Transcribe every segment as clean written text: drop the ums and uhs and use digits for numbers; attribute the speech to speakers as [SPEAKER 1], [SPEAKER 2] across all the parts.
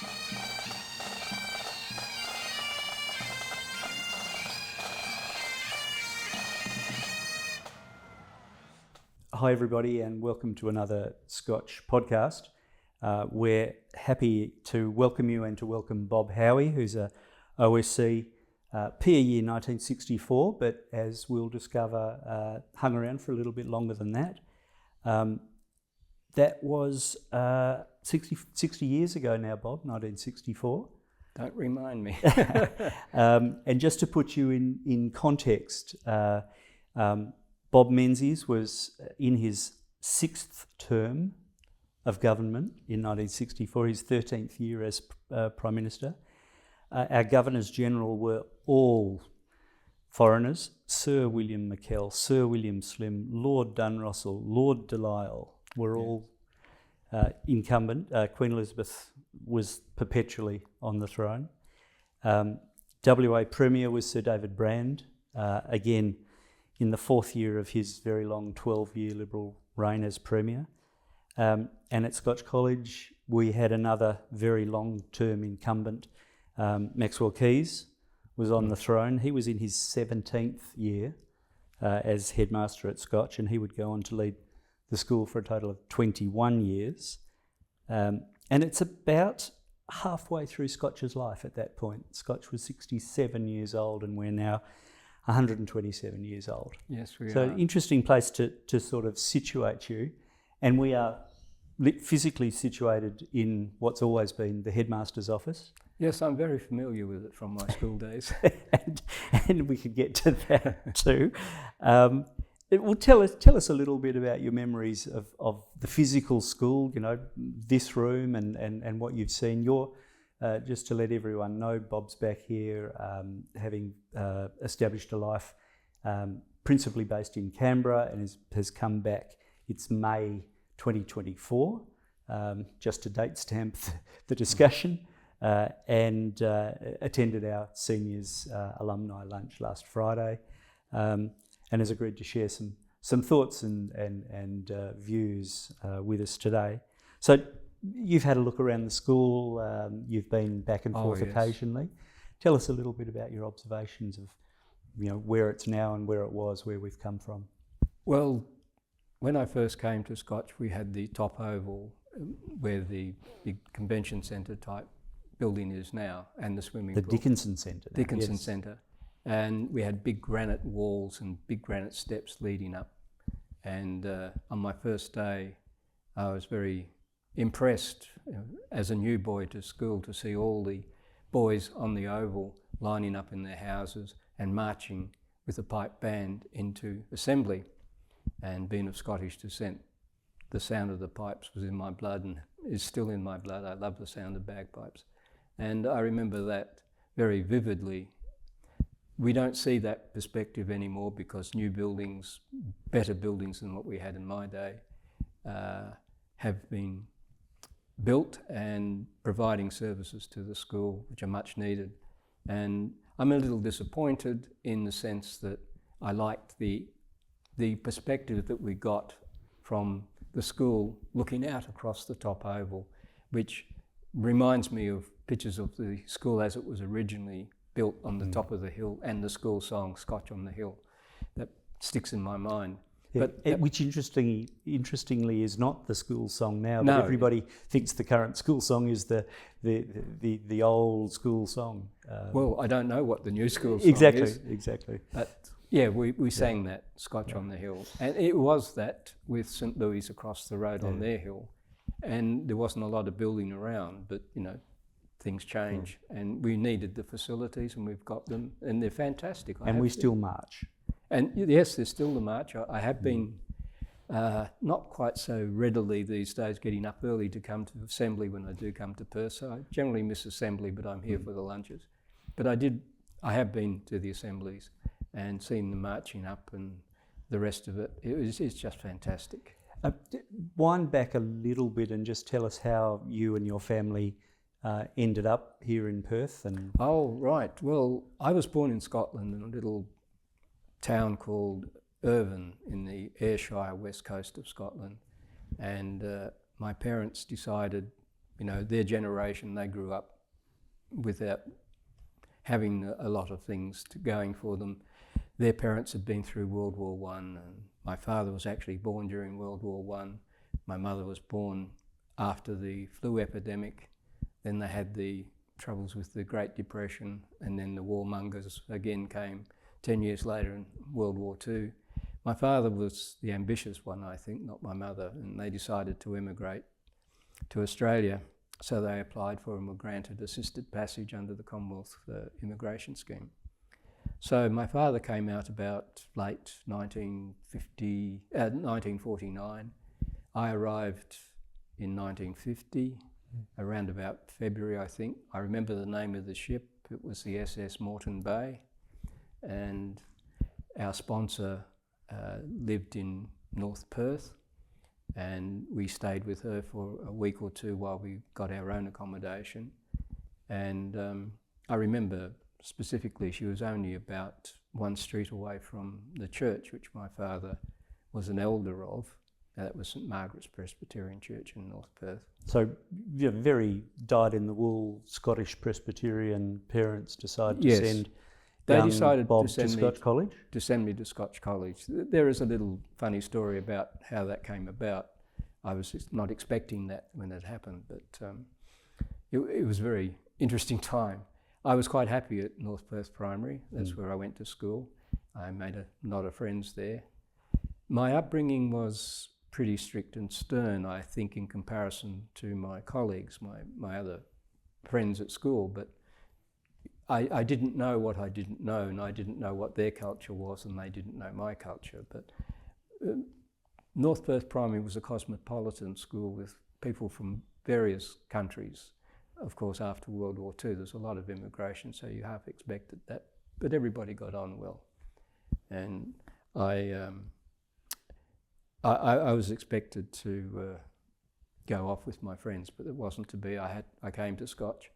[SPEAKER 1] Hi everybody and welcome to another Scotch podcast. We're happy to welcome you and to welcome Bob Howie, who's a OSC PE year 1964, but as we'll discover, hung around for a little bit longer than that. That was 60 years ago now, Bob, 1964.
[SPEAKER 2] Don't remind me.
[SPEAKER 1] And just to put you in context, Bob Menzies was in his 6th term of government in 1964, his 13th year as Prime Minister. Our Governors General were all foreigners: Sir William McKell, Sir William Slim, Lord Dunrussell, Lord Delisle were all incumbent. Queen Elizabeth was perpetually on the throne. WA Premier was Sir David Brand, again in the 4th year of his very long 12-year Liberal reign as Premier. And at Scotch College, we had another very long-term incumbent, Maxwell Keys, was on the throne. He was in his 17th year as headmaster at Scotch, and he would go on to lead the school for a total of 21 years. And it's about halfway through Scotch's life at that point. Scotch was 67 years old, and we're now 127 years old.
[SPEAKER 2] Yes, we are.
[SPEAKER 1] So interesting place to sort of situate you. And we are physically situated in what's always been the headmaster's office.
[SPEAKER 2] Yes, I'm very familiar with it from my school days.
[SPEAKER 1] and we could get to that too. Well, tell us a little bit about your memories of the physical school, you know, this room and what you've seen. Just to let everyone know, Bob's back here having established a life principally based in Canberra and has come back. It's May 2024, just to date stamp the discussion, and attended our seniors alumni lunch last Friday, and has agreed to share some thoughts and views with us today. So you've had a look around the school, you've been back and forth occasionally. Tell us a little bit about your observations of, you know, where it's now and where it was, where we've come from.
[SPEAKER 2] Well, when I first came to Scotch, we had the top oval where the big convention centre type building is now, and the swimming pool.
[SPEAKER 1] The Dickinson Centre.
[SPEAKER 2] Dickinson Centre. And we had big granite walls and big granite steps leading up. And on my first day, I was very impressed, you know, as a new boy to school, to see all the boys on the oval lining up in their houses and marching with a pipe band into assembly. And being of Scottish descent, the sound of the pipes was in my blood and is still in my blood. I love the sound of bagpipes. And I remember that very vividly. We don't see that perspective anymore because new buildings, better buildings than what we had in my day, have been built and providing services to the school which are much needed. And I'm a little disappointed in the sense that I liked the perspective that we got from the school looking out across the top oval, which reminds me of pictures of the school as it was originally built on the top of the hill, and the school song Scotch on the Hill. That sticks in my mind.
[SPEAKER 1] Yeah,
[SPEAKER 2] but
[SPEAKER 1] which interestingly is not the school song now.
[SPEAKER 2] No.
[SPEAKER 1] But everybody thinks the current school song is the old school song.
[SPEAKER 2] Well, I don't know what the new school song is.
[SPEAKER 1] Exactly.
[SPEAKER 2] But yeah, we sang that Scotch on the Hill, and it was that with St Louis across the road on their hill, and there wasn't a lot of building around, but you know, things change, and we needed the facilities, and we've got them, and they're fantastic.
[SPEAKER 1] And we still march.
[SPEAKER 2] And yes, there's still the march. I have been not quite so readily these days getting up early to come to assembly when I do come to Perth. So I generally miss assembly, but I'm here for the lunches. But I have been to the assemblies and seen the marching up and the rest of it. It's just fantastic.
[SPEAKER 1] Wind back a little bit and just tell us how you and your family ended up here in Perth. And
[SPEAKER 2] oh, right. Well, I was born in Scotland in a little town called Irvine in the Ayrshire west coast of Scotland, and my parents decided, You know, their generation, they grew up without having a lot of things going for them. Their parents had been through World War One, and my father was actually born during World War One. My mother was born after the flu epidemic. Then they had the troubles with the Great Depression, and then the warmongers again came 10 years later in World War Two. My father was the ambitious one, I think, not my mother, and they decided to emigrate to Australia. So they applied for and were granted assisted passage under the Commonwealth immigration scheme. So my father came out about late 1949. I arrived in 1950, around about February, I think. I remember the name of the ship. It was the SS Morton Bay. And our sponsor lived in North Perth, and we stayed with her for a week or two while we got our own accommodation. And I remember specifically she was only about one street away from the church, which my father was an elder of. That was St Margaret's Presbyterian Church in North Perth.
[SPEAKER 1] So, you know, very dyed-in-the-wool Scottish Presbyterian parents decided to send
[SPEAKER 2] they decided
[SPEAKER 1] Bob
[SPEAKER 2] to send
[SPEAKER 1] Scotch College?
[SPEAKER 2] To send me to Scotch College. There is a little funny story about how that came about. I was not expecting that when it happened, but it was a very interesting time. I was quite happy at North Perth Primary. That's where I went to school. I made a lot of friends there. My upbringing was pretty strict and stern, I think, in comparison to my colleagues, my other friends at school, but I didn't know what I didn't know, and I didn't know what their culture was, and they didn't know my culture. But North Perth Primary was a cosmopolitan school with people from various countries. Of course, after World War II, there's a lot of immigration, so you half expected that. But everybody got on well. And I was expected to go off with my friends, but it wasn't to be. I came to Scotch.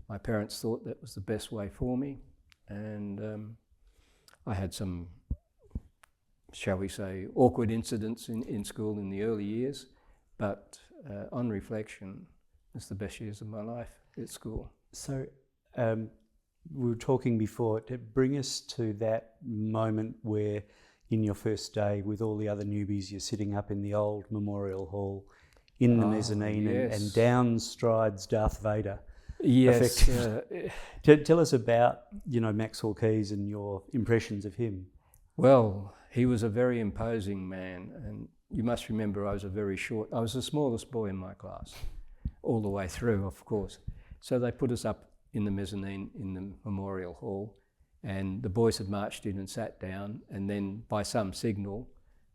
[SPEAKER 2] My parents thought that was the best way for me, and I had some, shall we say, awkward incidents in school in the early years, but on reflection, it's the best years of my life at school.
[SPEAKER 1] So we were talking before, to bring us to that moment where in your first day with all the other newbies, you're sitting up in the old Memorial Hall in the mezzanine, and down strides Darth Vader.
[SPEAKER 2] Yes.
[SPEAKER 1] Tell us about, Maxwell Keys and your impressions of him.
[SPEAKER 2] Well, he was a very imposing man, and you must remember I was the smallest boy in my class, all the way through, of course. So they put us up in the mezzanine in the Memorial Hall, and the boys had marched in and sat down, and then by some signal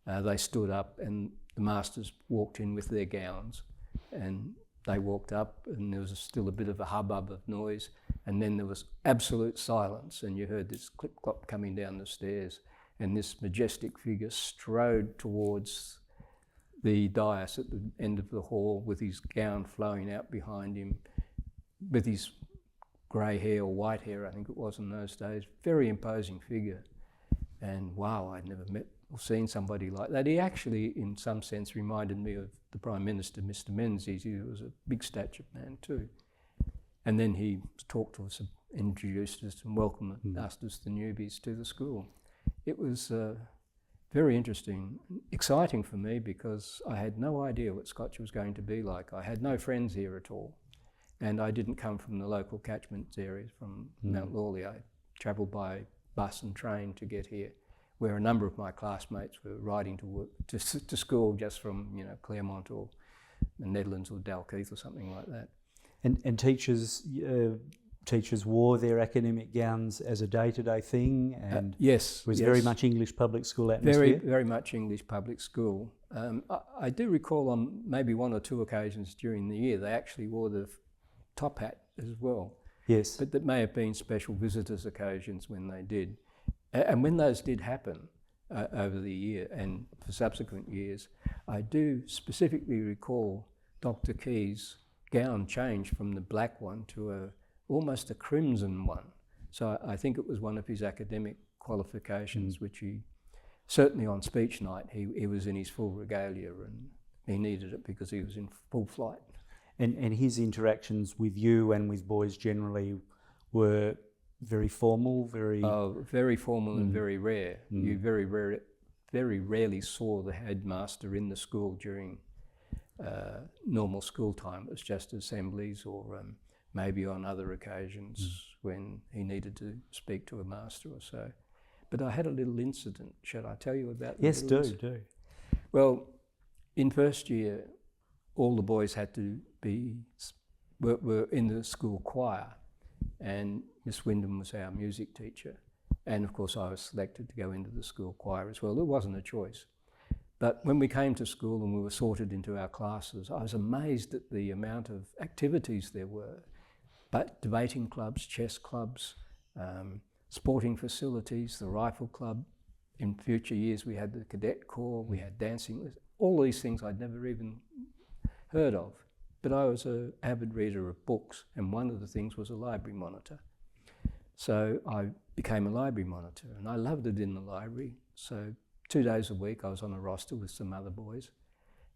[SPEAKER 2] they stood up, and the masters walked in with their gowns, and they walked up, and there was still a bit of a hubbub of noise, and then there was absolute silence, and you heard this clip-clop coming down the stairs, and this majestic figure strode towards the dais at the end of the hall with his gown flowing out behind him, with his grey hair or white hair, I think it was in those days. Very imposing figure. And wow, I'd never met or seen somebody like that. He actually, in some sense, reminded me of the Prime Minister, Mr. Menzies. He was a big statured man too. And then he talked to us, introduced us and welcomed us as the newbies to the school. It was very interesting, exciting for me, because I had no idea what Scotch was going to be like. I had no friends here at all. And I didn't come from the local catchment areas from Mount Lawley. I travelled by bus and train to get here, where a number of my classmates were riding to work to school just from Claremont or the Netherlands or Dalkeith or something like that.
[SPEAKER 1] And teachers wore their academic gowns as a day-to-day thing, and
[SPEAKER 2] yes,
[SPEAKER 1] it was very much English public school atmosphere.
[SPEAKER 2] Very, very much English public school. I do recall on maybe one or two occasions during the year they actually wore the top hat as well.
[SPEAKER 1] Yes.
[SPEAKER 2] But that may have been special visitors' occasions when they did. And when those did happen over the year and for subsequent years, I do specifically recall Dr. Keys' gown changed from the black one to almost a crimson one. So I think it was one of his academic qualifications, which he, certainly on speech night, he was in his full regalia, and he needed it because he was in full flight.
[SPEAKER 1] And his interactions with you and with boys generally were very formal,
[SPEAKER 2] very formal and very rare. You very rarely saw the headmaster in the school during normal school time. It was just assemblies or maybe on other occasions when he needed to speak to a master or so. But I had a little incident. Should I tell you about that?
[SPEAKER 1] Yes, do.
[SPEAKER 2] Well, in first year, all the boys had to were in the school choir, and Miss Wyndham was our music teacher. And of course I was selected to go into the school choir as well. It wasn't a choice. But when we came to school and we were sorted into our classes, I was amazed at the amount of activities there were. But debating clubs, chess clubs, sporting facilities, the rifle club. In future years we had the cadet corps, we had dancing, all these things I'd never even heard of. But I was an avid reader of books, and one of the things was a library monitor. So I became a library monitor, and I loved it in the library. So 2 days a week I was on a roster with some other boys.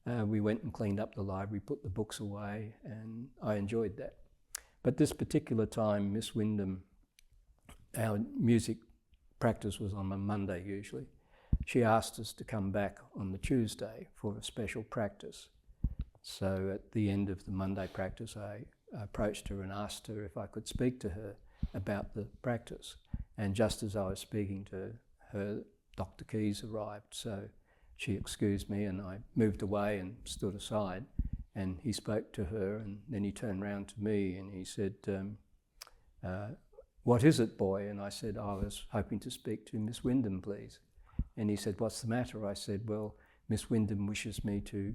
[SPEAKER 2] We went and cleaned up the library, put the books away, and I enjoyed that. But this particular time, Miss Wyndham, our music practice was on a Monday usually. She asked us to come back on the Tuesday for a special practice. So at the end of the Monday practice, I approached her and asked her if I could speak to her about the practice. And just as I was speaking to her, Dr. Keys arrived. So she excused me and I moved away and stood aside. And he spoke to her, and then he turned round to me and he said, what is it, boy? And I said, I was hoping to speak to Miss Wyndham, please. And he said, what's the matter? I said, well, Miss Wyndham wishes me to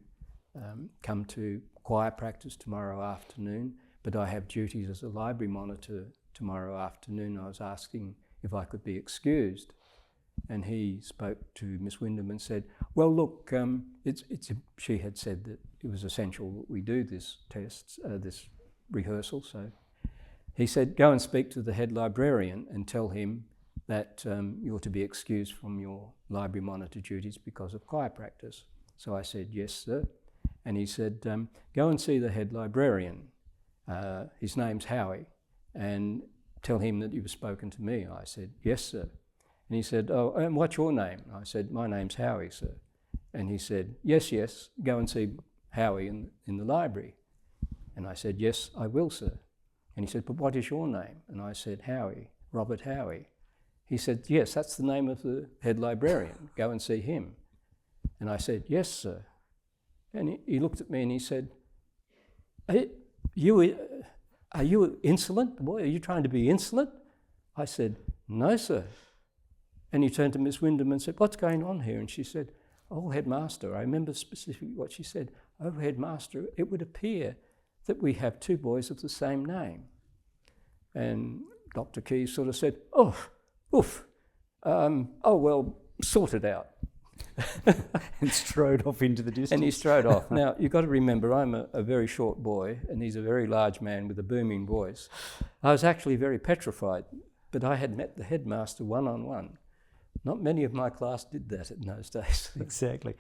[SPEAKER 2] come to choir practice tomorrow afternoon, but I have duties as a library monitor tomorrow afternoon. I was asking if I could be excused. And he spoke to Miss Wyndham and said, well, look, she had said that it was essential that we do this this rehearsal. So he said, go and speak to the head librarian and tell him that you're to be excused from your library monitor duties because of choir practice. So I said, yes, sir. And he said, go and see the head librarian. His name's Howie, and tell him that you've spoken to me. I said, yes, sir. And he said, oh, and what's your name? I said, my name's Howie, sir. And he said, yes, go and see Howie in the library. And I said, yes, I will, sir. And he said, but what is your name? And I said, Howie, Robert Howie. He said, yes, that's the name of the head librarian. Go and see him. And I said, yes, sir. And he looked at me and he said, are you insolent? Boy, are you trying to be insolent? I said, no, sir. And he turned to Miss Wyndham and said, what's going on here? And she said, oh, headmaster, I remember specifically what she said. Oh, headmaster, it would appear that we have two boys of the same name. And Dr. Keys sort of said, oh, oof, oh, well, sort it out.
[SPEAKER 1] And strode off into the distance.
[SPEAKER 2] And he strode off. Now, you've got to remember, I'm a very short boy, and he's a very large man with a booming voice. I was actually very petrified, but I had met the headmaster one-on-one. Not many of my class did that in those days.
[SPEAKER 1] Exactly.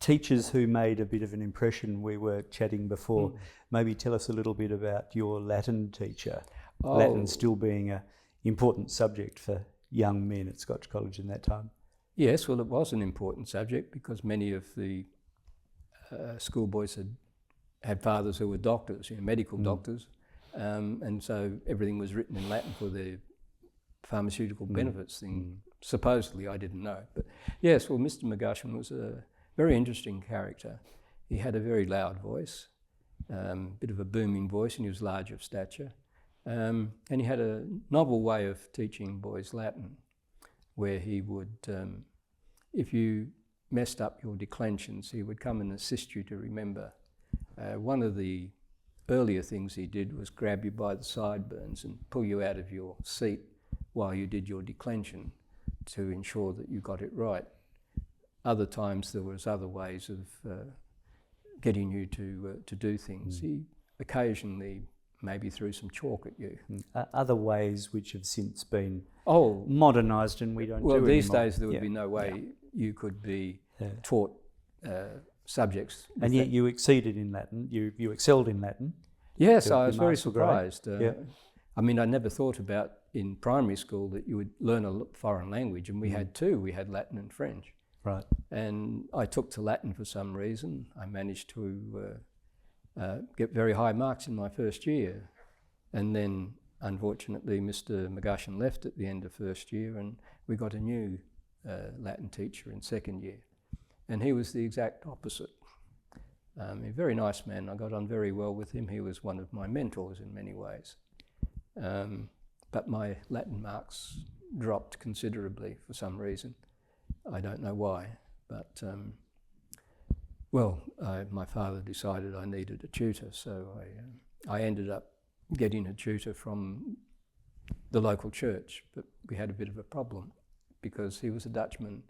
[SPEAKER 1] Teachers who made a bit of an impression, we were chatting before, maybe tell us a little bit about your Latin teacher. Oh. Latin still being an important subject for young men at Scotch College in that time.
[SPEAKER 2] Yes, well, it was an important subject because many of the schoolboys had fathers who were doctors, medical doctors, and so everything was written in Latin for their pharmaceutical benefits thing. Supposedly, I didn't know. But yes, well, Mr. McGushan was a very interesting character. He had a very loud voice, bit of a booming voice, and he was large of stature. And he had a novel way of teaching boys Latin, where he would, if you messed up your declensions, he would come and assist you to remember. One of the earlier things he did was grab you by the sideburns and pull you out of your seat while you did your declension to ensure that you got it right. Other times there was other ways of getting you to do things. He occasionally maybe threw some chalk at you.
[SPEAKER 1] Other ways which have since been modernised and we don't do
[SPEAKER 2] Well, these
[SPEAKER 1] anymore.
[SPEAKER 2] days there would be no way you could be taught subjects.
[SPEAKER 1] And yet you exceeded in Latin, you excelled in Latin.
[SPEAKER 2] Yes, I was very surprised.
[SPEAKER 1] Yeah.
[SPEAKER 2] I mean, I never thought about in primary school that you would learn a foreign language, and we had two. We had Latin and French.
[SPEAKER 1] Right.
[SPEAKER 2] And I took to Latin for some reason. I managed to get very high marks in my first year. And then, unfortunately, Mr. McGushan left at the end of first year, and we got a new Latin teacher in second year. And he was the exact opposite. A very nice man. I got on very well with him. He was one of my mentors in many ways. But my Latin marks dropped considerably for some reason. I don't know why, but my father decided I needed a tutor, so I ended up getting a tutor from the local church, but we had a bit of a problem because he was a Dutchman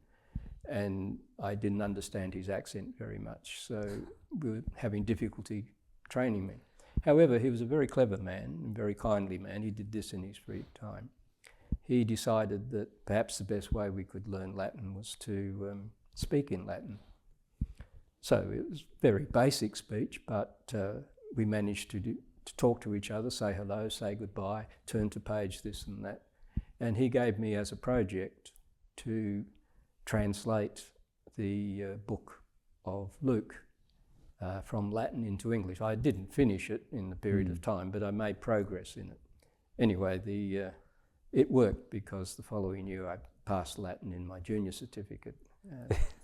[SPEAKER 2] and I didn't understand his accent very much, so we were having difficulty training me. However, he was a very clever man, a very kindly man. He did this in his free time. He decided that perhaps the best way we could learn Latin was to speak in Latin. So it was very basic speech, but we managed to talk to each other, say hello, say goodbye, turn to page this and that. And he gave me as a project to translate the book of Luke from Latin into English. I didn't finish it in the period of time, but I made progress in it. Anyway, it worked because the following year I passed Latin in my junior certificate,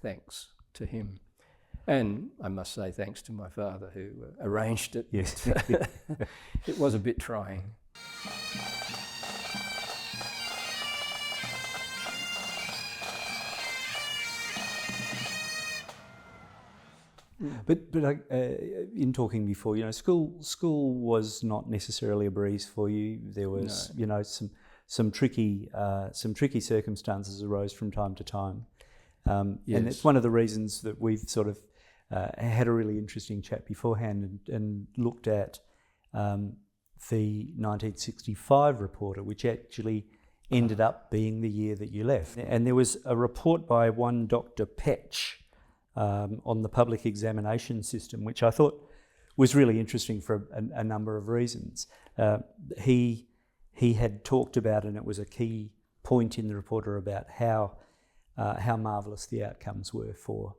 [SPEAKER 2] thanks to him. And I must say thanks to my father who arranged it.
[SPEAKER 1] Yes.
[SPEAKER 2] It was a bit trying.
[SPEAKER 1] But in talking before, school was not necessarily a breeze for you. There was, some tricky circumstances arose from time to time,
[SPEAKER 2] Yes.
[SPEAKER 1] and it's one of the reasons that we've sort of had a really interesting chat beforehand and looked at the 1965 reporter, which actually ended up being the year that you left. And there was a report by one Dr. Petch on the public examination system, which I thought was really interesting for a number of reasons. He had talked about, and it was a key point in the reporter, about how marvellous the outcomes were for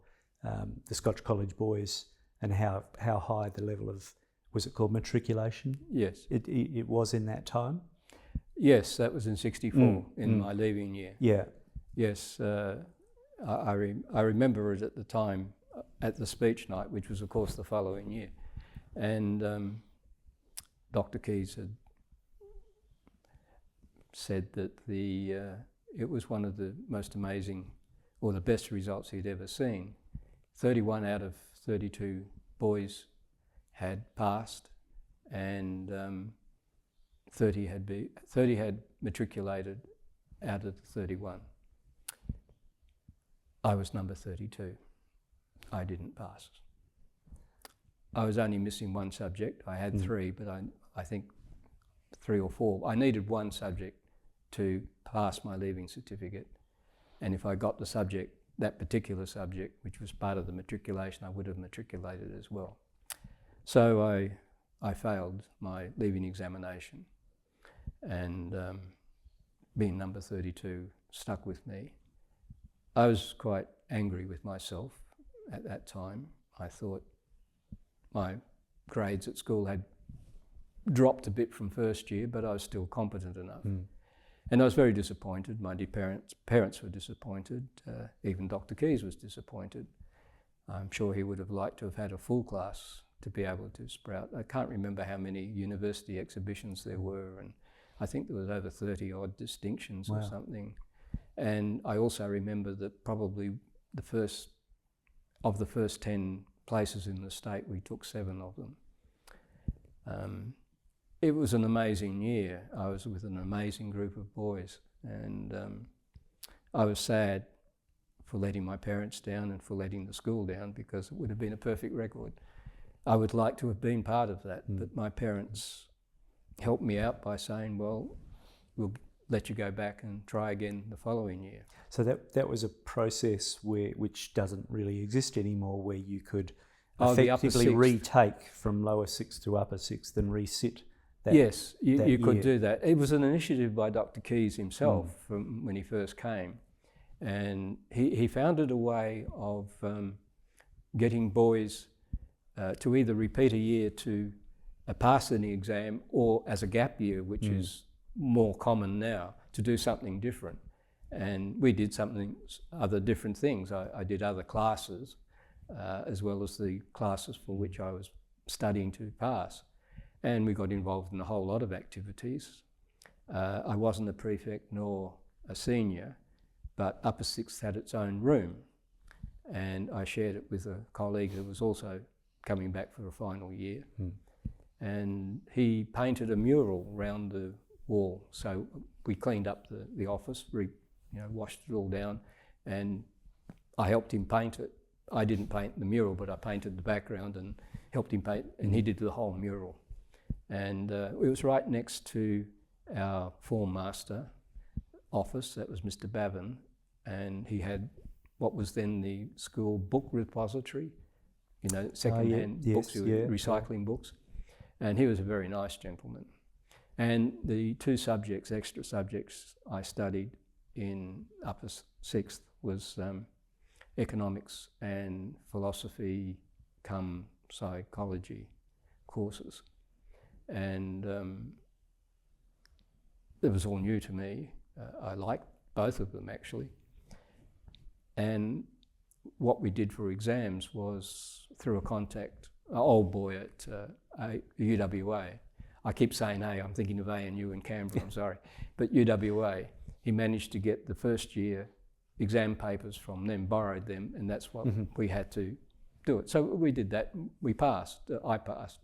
[SPEAKER 1] the Scotch College boys and how high the level of, was it called matriculation?
[SPEAKER 2] Yes.
[SPEAKER 1] It was in that time?
[SPEAKER 2] Yes, that was in 64, in my leaving year.
[SPEAKER 1] Yeah.
[SPEAKER 2] Yes, I remember it at the time at the speech night, which was of course the following year. And Dr. Keys had said that it was one of the most amazing, or the best results he'd ever seen. 31 out of 32 boys had passed, and 30 had matriculated out of the 31. I was number 32. I didn't pass. I was only missing one subject. I had three, but I think 3 or 4. I needed one subject to pass my leaving certificate. And if I got the subject, that particular subject, which was part of the matriculation, I would have matriculated as well. So I failed my leaving examination, and being number 32 stuck with me. I was quite angry with myself at that time. I thought my grades at school had dropped a bit from first year, but I was still competent enough. And I was very disappointed. My parents were disappointed. Even Dr. Keys was disappointed. I'm sure he would have liked to have had a full class to be able to sprout. I can't remember how many university exhibitions there were, and I think there was over 30 odd distinctions or something. And I also remember that probably the first 10 places in the state, we took 7 of them. It was an amazing year. I was with an amazing group of boys, and I was sad for letting my parents down and for letting the school down, because it would have been a perfect record. I would like to have been part of that, but my parents helped me out by saying, well, we'll let you go back and try again the following year.
[SPEAKER 1] So that was a process which doesn't really exist anymore, where you could
[SPEAKER 2] The upper
[SPEAKER 1] effectively
[SPEAKER 2] sixth.
[SPEAKER 1] retake from lower sixth to upper sixth and resit that.
[SPEAKER 2] Yes, you could
[SPEAKER 1] year.
[SPEAKER 2] do that. It was an initiative by Dr. Keys himself from when he first came, and he founded a way of getting boys to either repeat a year to pass any exam, or as a gap year, which is more common now, to do something different. And we did other different things. I did other classes, as well as the classes for which I was studying to pass. And we got involved in a whole lot of activities. I wasn't a prefect nor a senior, but upper sixth had its own room. And I shared it with a colleague who was also coming back for a final year. And he painted a mural round the wall. So we cleaned up the office, washed it all down, and I helped him paint it. I didn't paint the mural, but I painted the background and helped him paint, and he did the whole mural. And it was right next to our form master office. That was Mr. Bavin, and he had what was then the school book repository, second-hand books, recycling books. And he was a very nice gentleman. And the two extra subjects I studied in upper sixth was economics and philosophy cum psychology courses. And it was all new to me. I liked both of them, actually. And what we did for exams was through a contact, an old boy at UWA. I keep saying A, I'm thinking of ANU in Canberra, I'm sorry. But UWA, he managed to get the first year exam papers from them, borrowed them, and that's what we had to do it. So we did that, we passed, I passed.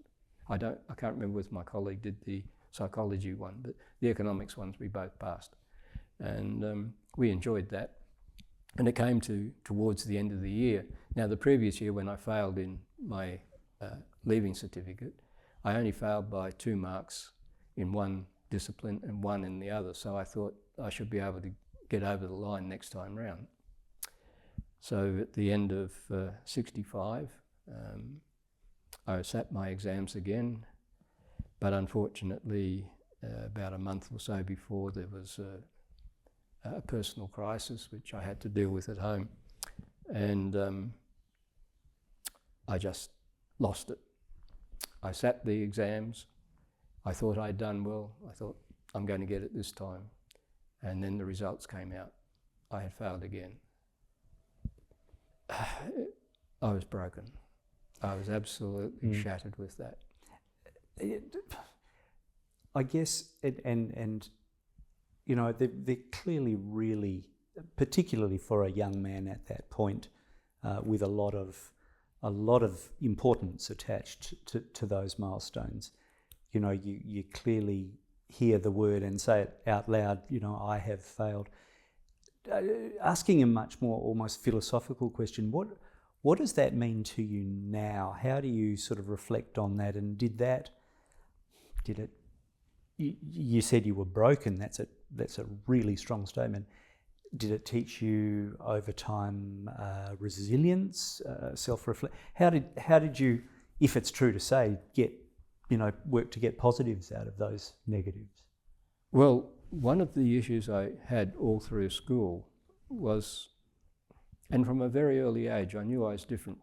[SPEAKER 2] I can't remember if my colleague did the psychology one, but the economics ones we both passed. And we enjoyed that. And it came towards the end of the year. Now the previous year when I failed in my leaving certificate, I only failed by 2 marks in one discipline and 1 in the other. So I thought I should be able to get over the line next time round. So at the end of 65, I sat my exams again, but unfortunately about a month or so before there was a personal crisis which I had to deal with at home, and I just lost it. I sat the exams, I thought I'd done well, I thought I'm going to get it this time, and then the results came out. I had failed again. I was broken. I was absolutely shattered with that.
[SPEAKER 1] I guess, and they're clearly really, particularly for a young man at that point, with a lot of importance attached to those milestones. You clearly hear the word and say it out loud, I have failed. Asking a much more almost philosophical question, what does that mean to you now? How do you sort of reflect on that? And did it, you said you were broken, that's a really strong statement. Did it teach you over time resilience, self-reflect? How did you, if it's true to say, work to get positives out of those negatives?
[SPEAKER 2] Well, one of the issues I had all through school was, and from a very early age, I knew I was different.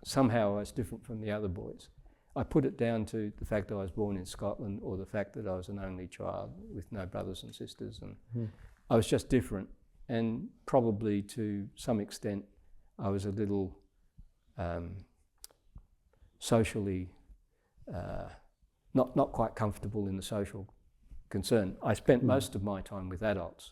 [SPEAKER 2] Somehow I was different from the other boys. I put it down to the fact that I was born in Scotland, or the fact that I was an only child with no brothers and sisters, and I was just different. And probably to some extent, I was a little socially not quite comfortable in the social concern. I spent most of my time with adults.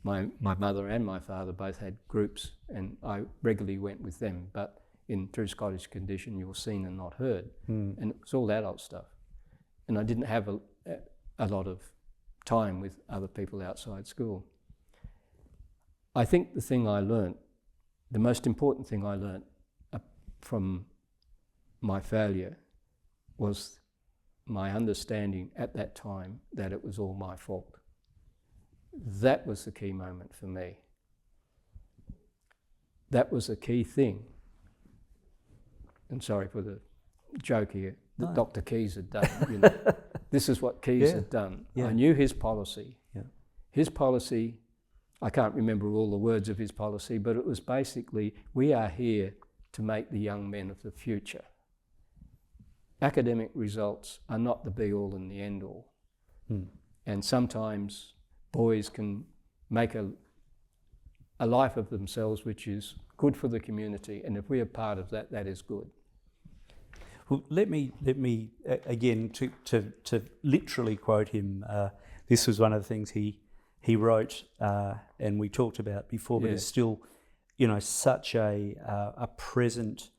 [SPEAKER 2] My mother and my father both had groups, and I regularly went with them, but in true Scottish condition, you were seen and not heard. And it was all adult stuff. And I didn't have a lot of time with other people outside school. I think the most important thing I learnt from my failure was my understanding at that time that it was all my fault. that was the key moment for me. That was a key thing. And sorry for the joke here, that Dr. Keys had done. You know. This is what Keys had done.
[SPEAKER 1] Yeah.
[SPEAKER 2] I knew his policy.
[SPEAKER 1] Yeah.
[SPEAKER 2] His policy, I can't remember all the words of his policy, but it was basically, we are here to make the young men of the future. Academic results are not the be-all and the end-all. And sometimes boys can make a life of themselves which is good for the community, and if we are part of that, that is good.
[SPEAKER 1] Well, let me again to literally quote him. This was one of the things he wrote, and we talked about before, but it's still, you know, such a present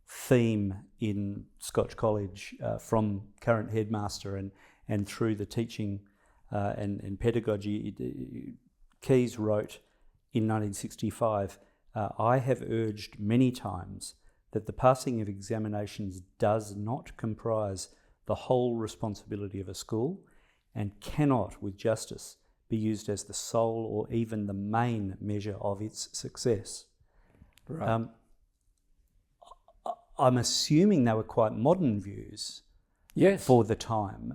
[SPEAKER 1] theme in Scotch College from current headmaster and through the teaching and pedagogy. Keys wrote in 1965, I have urged many times that the passing of examinations does not comprise the whole responsibility of a school and cannot, with justice, be used as the sole or even the main measure of its success.
[SPEAKER 2] Right.
[SPEAKER 1] I'm assuming they were quite modern views for the time,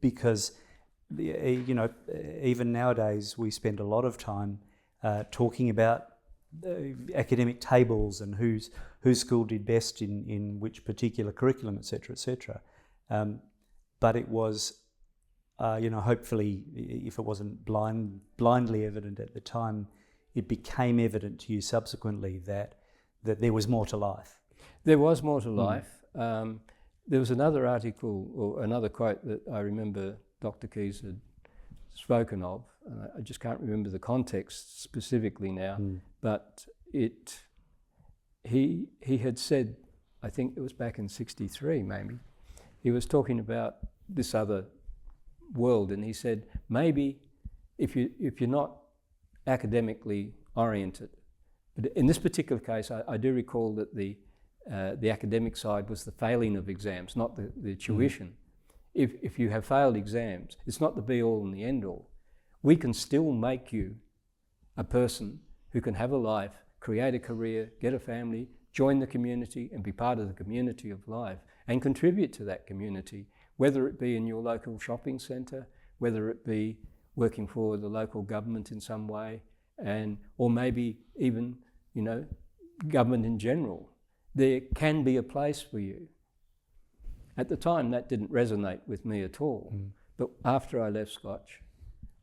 [SPEAKER 1] because, you know, even nowadays we spend a lot of time talking about academic tables and whose school did best in which particular curriculum, etc., etc. But it was, you know, hopefully, if it wasn't blindly evident at the time, it became evident to you subsequently that there was more to life.
[SPEAKER 2] There was more to life. There was another article or another quote that I remember Dr. Keys had spoken of, and I just can't remember the context specifically now, but he had said, I think it was back in '63 maybe, he was talking about this other world, and he said, maybe if you're not academically oriented, but in this particular case I do recall that the academic side was the failing of exams, not the tuition. If you have failed exams, it's not the be-all and the end-all. We can still make you a person who can have a life, create a career, get a family, join the community and be part of the community of life and contribute to that community, whether it be in your local shopping centre, whether it be working for the local government in some way, or maybe even, you know, government in general. There can be a place for you. At the time, that didn't resonate with me at all. But after I left Scotch,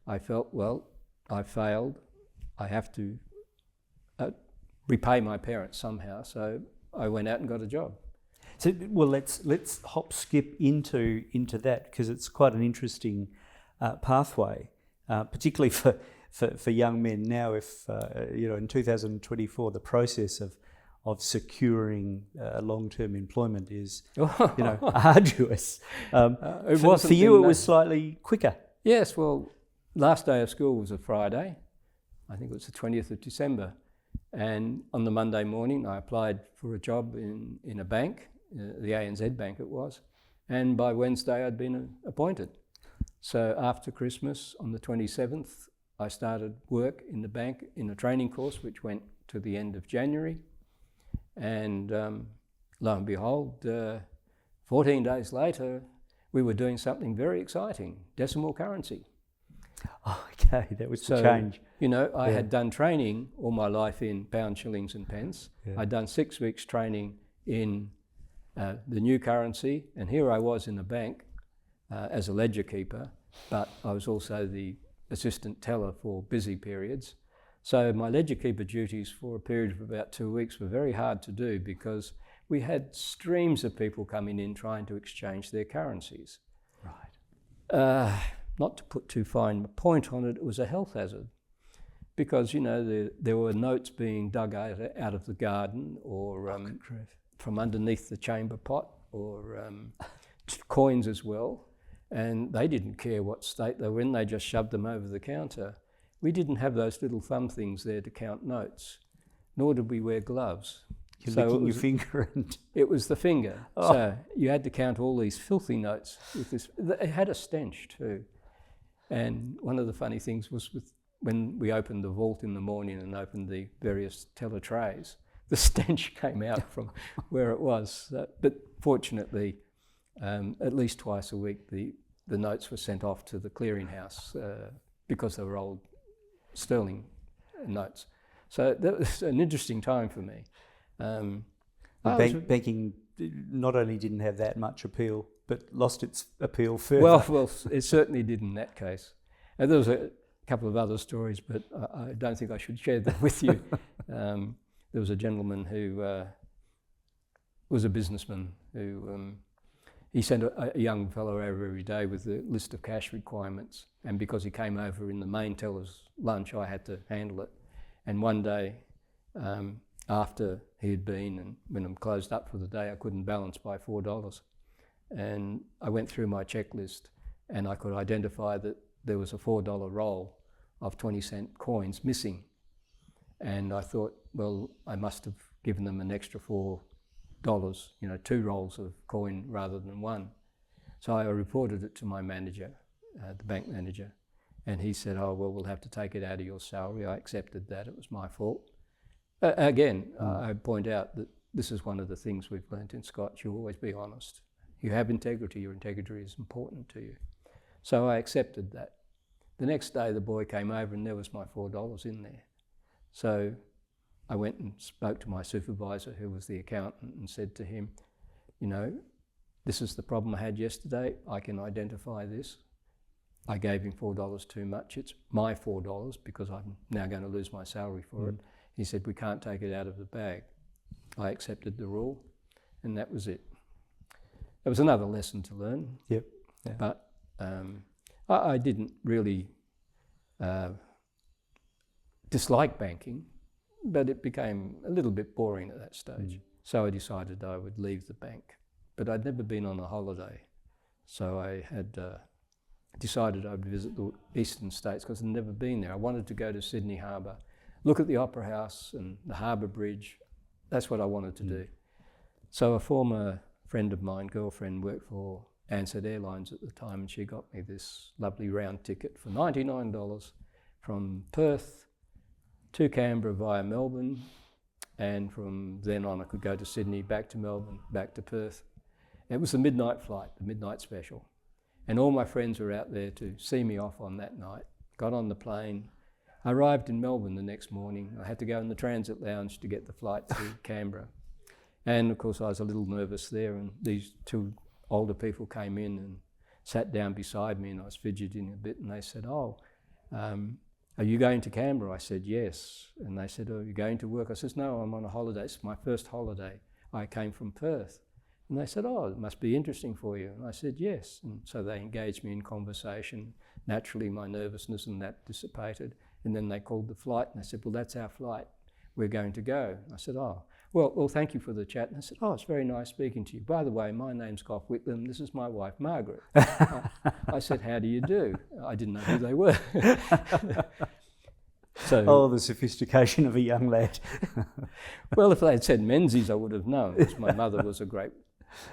[SPEAKER 2] I felt, well, I failed. I have to repay my parents somehow. So I went out and got a job.
[SPEAKER 1] So, well, let's hop skip into that, because it's quite an interesting pathway, particularly for young men now. If you know, in 2024, the process of securing long-term employment is, you know, arduous. For you, it was slightly quicker.
[SPEAKER 2] Yes, well, last day of school was a Friday. I think it was the 20th of December. And on the Monday morning, I applied for a job in a bank, the ANZ Bank it was. And by Wednesday, I'd been appointed. So after Christmas, on the 27th, I started work in the bank in a training course, which went to the end of January. And lo and behold, 14 days later, we were doing something very exciting, decimal currency.
[SPEAKER 1] Oh, okay, that was the change.
[SPEAKER 2] You know, I had done training all my life in pounds, shillings and pence. I'd done 6 weeks training in the new currency, and here I was in a bank as a ledger keeper, but I was also the assistant teller for busy periods. So my ledger keeper duties for a period of about 2 weeks were very hard to do, because we had streams of people coming in trying to exchange their currencies. Right. Not to put too fine a point on it, it was a health hazard, because, you know, there were notes being dug out of the garden, or from underneath the chamber pot, or coins as well, and they didn't care what state they were in, they just shoved them over the counter. We didn't have those little thumb things there to count notes, nor did we wear gloves.
[SPEAKER 1] You're licking your finger and...
[SPEAKER 2] It was the finger. So you had to count all these filthy notes with this. It had a stench too. And one of the funny things was when we opened the vault in the morning and opened the various teller trays, the stench came out from where it was. But fortunately, at least twice a week, the notes were sent off to the clearinghouse because they were old sterling notes. So that was an interesting time for me.
[SPEAKER 1] Banking not only didn't have that much appeal, but lost its appeal further.
[SPEAKER 2] Well, it certainly did in that case. And there was a couple of other stories, but I don't think I should share them with you. There was a gentleman who was a businessman who he sent a young fellow over every day with a list of cash requirements, and because he came over in the main teller's lunch, I had to handle it. And one day, after he had been, and when I'm closed up for the day, I couldn't balance by $4. And I went through my checklist and I could identify that there was a $4 roll of 20-cent coins missing. And I thought, well, I must have given them an extra $4, 2 rolls of coin rather than one. So I reported it to my manager, the bank manager, and he said, oh, well, we'll have to take it out of your salary. I accepted that, it was my fault. I point out that this is one of the things we've learnt in Scotch. You always be honest. You have integrity, your integrity is important to you. So I accepted that. The next day the boy came over and there was my $4 in there. So I went and spoke to my supervisor, who was the accountant, and said to him, this is the problem I had yesterday. I can identify this. I gave him $4 too much. It's my $4 because I'm now going to lose my salary for it. He said, we can't take it out of the bag. I accepted the rule, and that was it. It was another lesson to learn.
[SPEAKER 1] Yep. Yeah.
[SPEAKER 2] But I didn't really dislike banking, but it became a little bit boring at that stage. So I decided I would leave the bank. But I'd never been on a holiday. So I had decided I'd visit the eastern states because I'd never been there. I wanted to go to Sydney Harbour, look at the Opera House and the Harbour Bridge. That's what I wanted to do. So a former friend of mine, girlfriend, worked for Ansett Airlines at the time, and she got me this lovely round ticket for $99 from Perth to Canberra via Melbourne, and from then on I could go to Sydney, back to Melbourne, back to Perth. It was the midnight flight, the midnight special. And all my friends were out there to see me off on that night. Got on the plane. I arrived in Melbourne the next morning. I had to go in the transit lounge to get the flight to Canberra. And of course I was a little nervous there, and these two older people came in and sat down beside me, and I was fidgeting a bit, and they said, are you going to Canberra? I said, yes. And they said, are you going to work? I said, no, I'm on a holiday. It's my first holiday. I came from Perth. And they said, oh, it must be interesting for you. And I said, yes. And so they engaged me in conversation. Naturally, my nervousness and that dissipated. And then they called the flight, and they said, well, that's our flight. We're going to go. I said, oh, well, thank you for the chat. And I said, oh, it's very nice speaking to you. By the way, my name's Gough Whitlam. This is my wife, Margaret. I said, how do you do? I didn't know who they were. So,
[SPEAKER 1] the sophistication of a young lad.
[SPEAKER 2] Well, if they had said Menzies, I would have known, because my mother was a great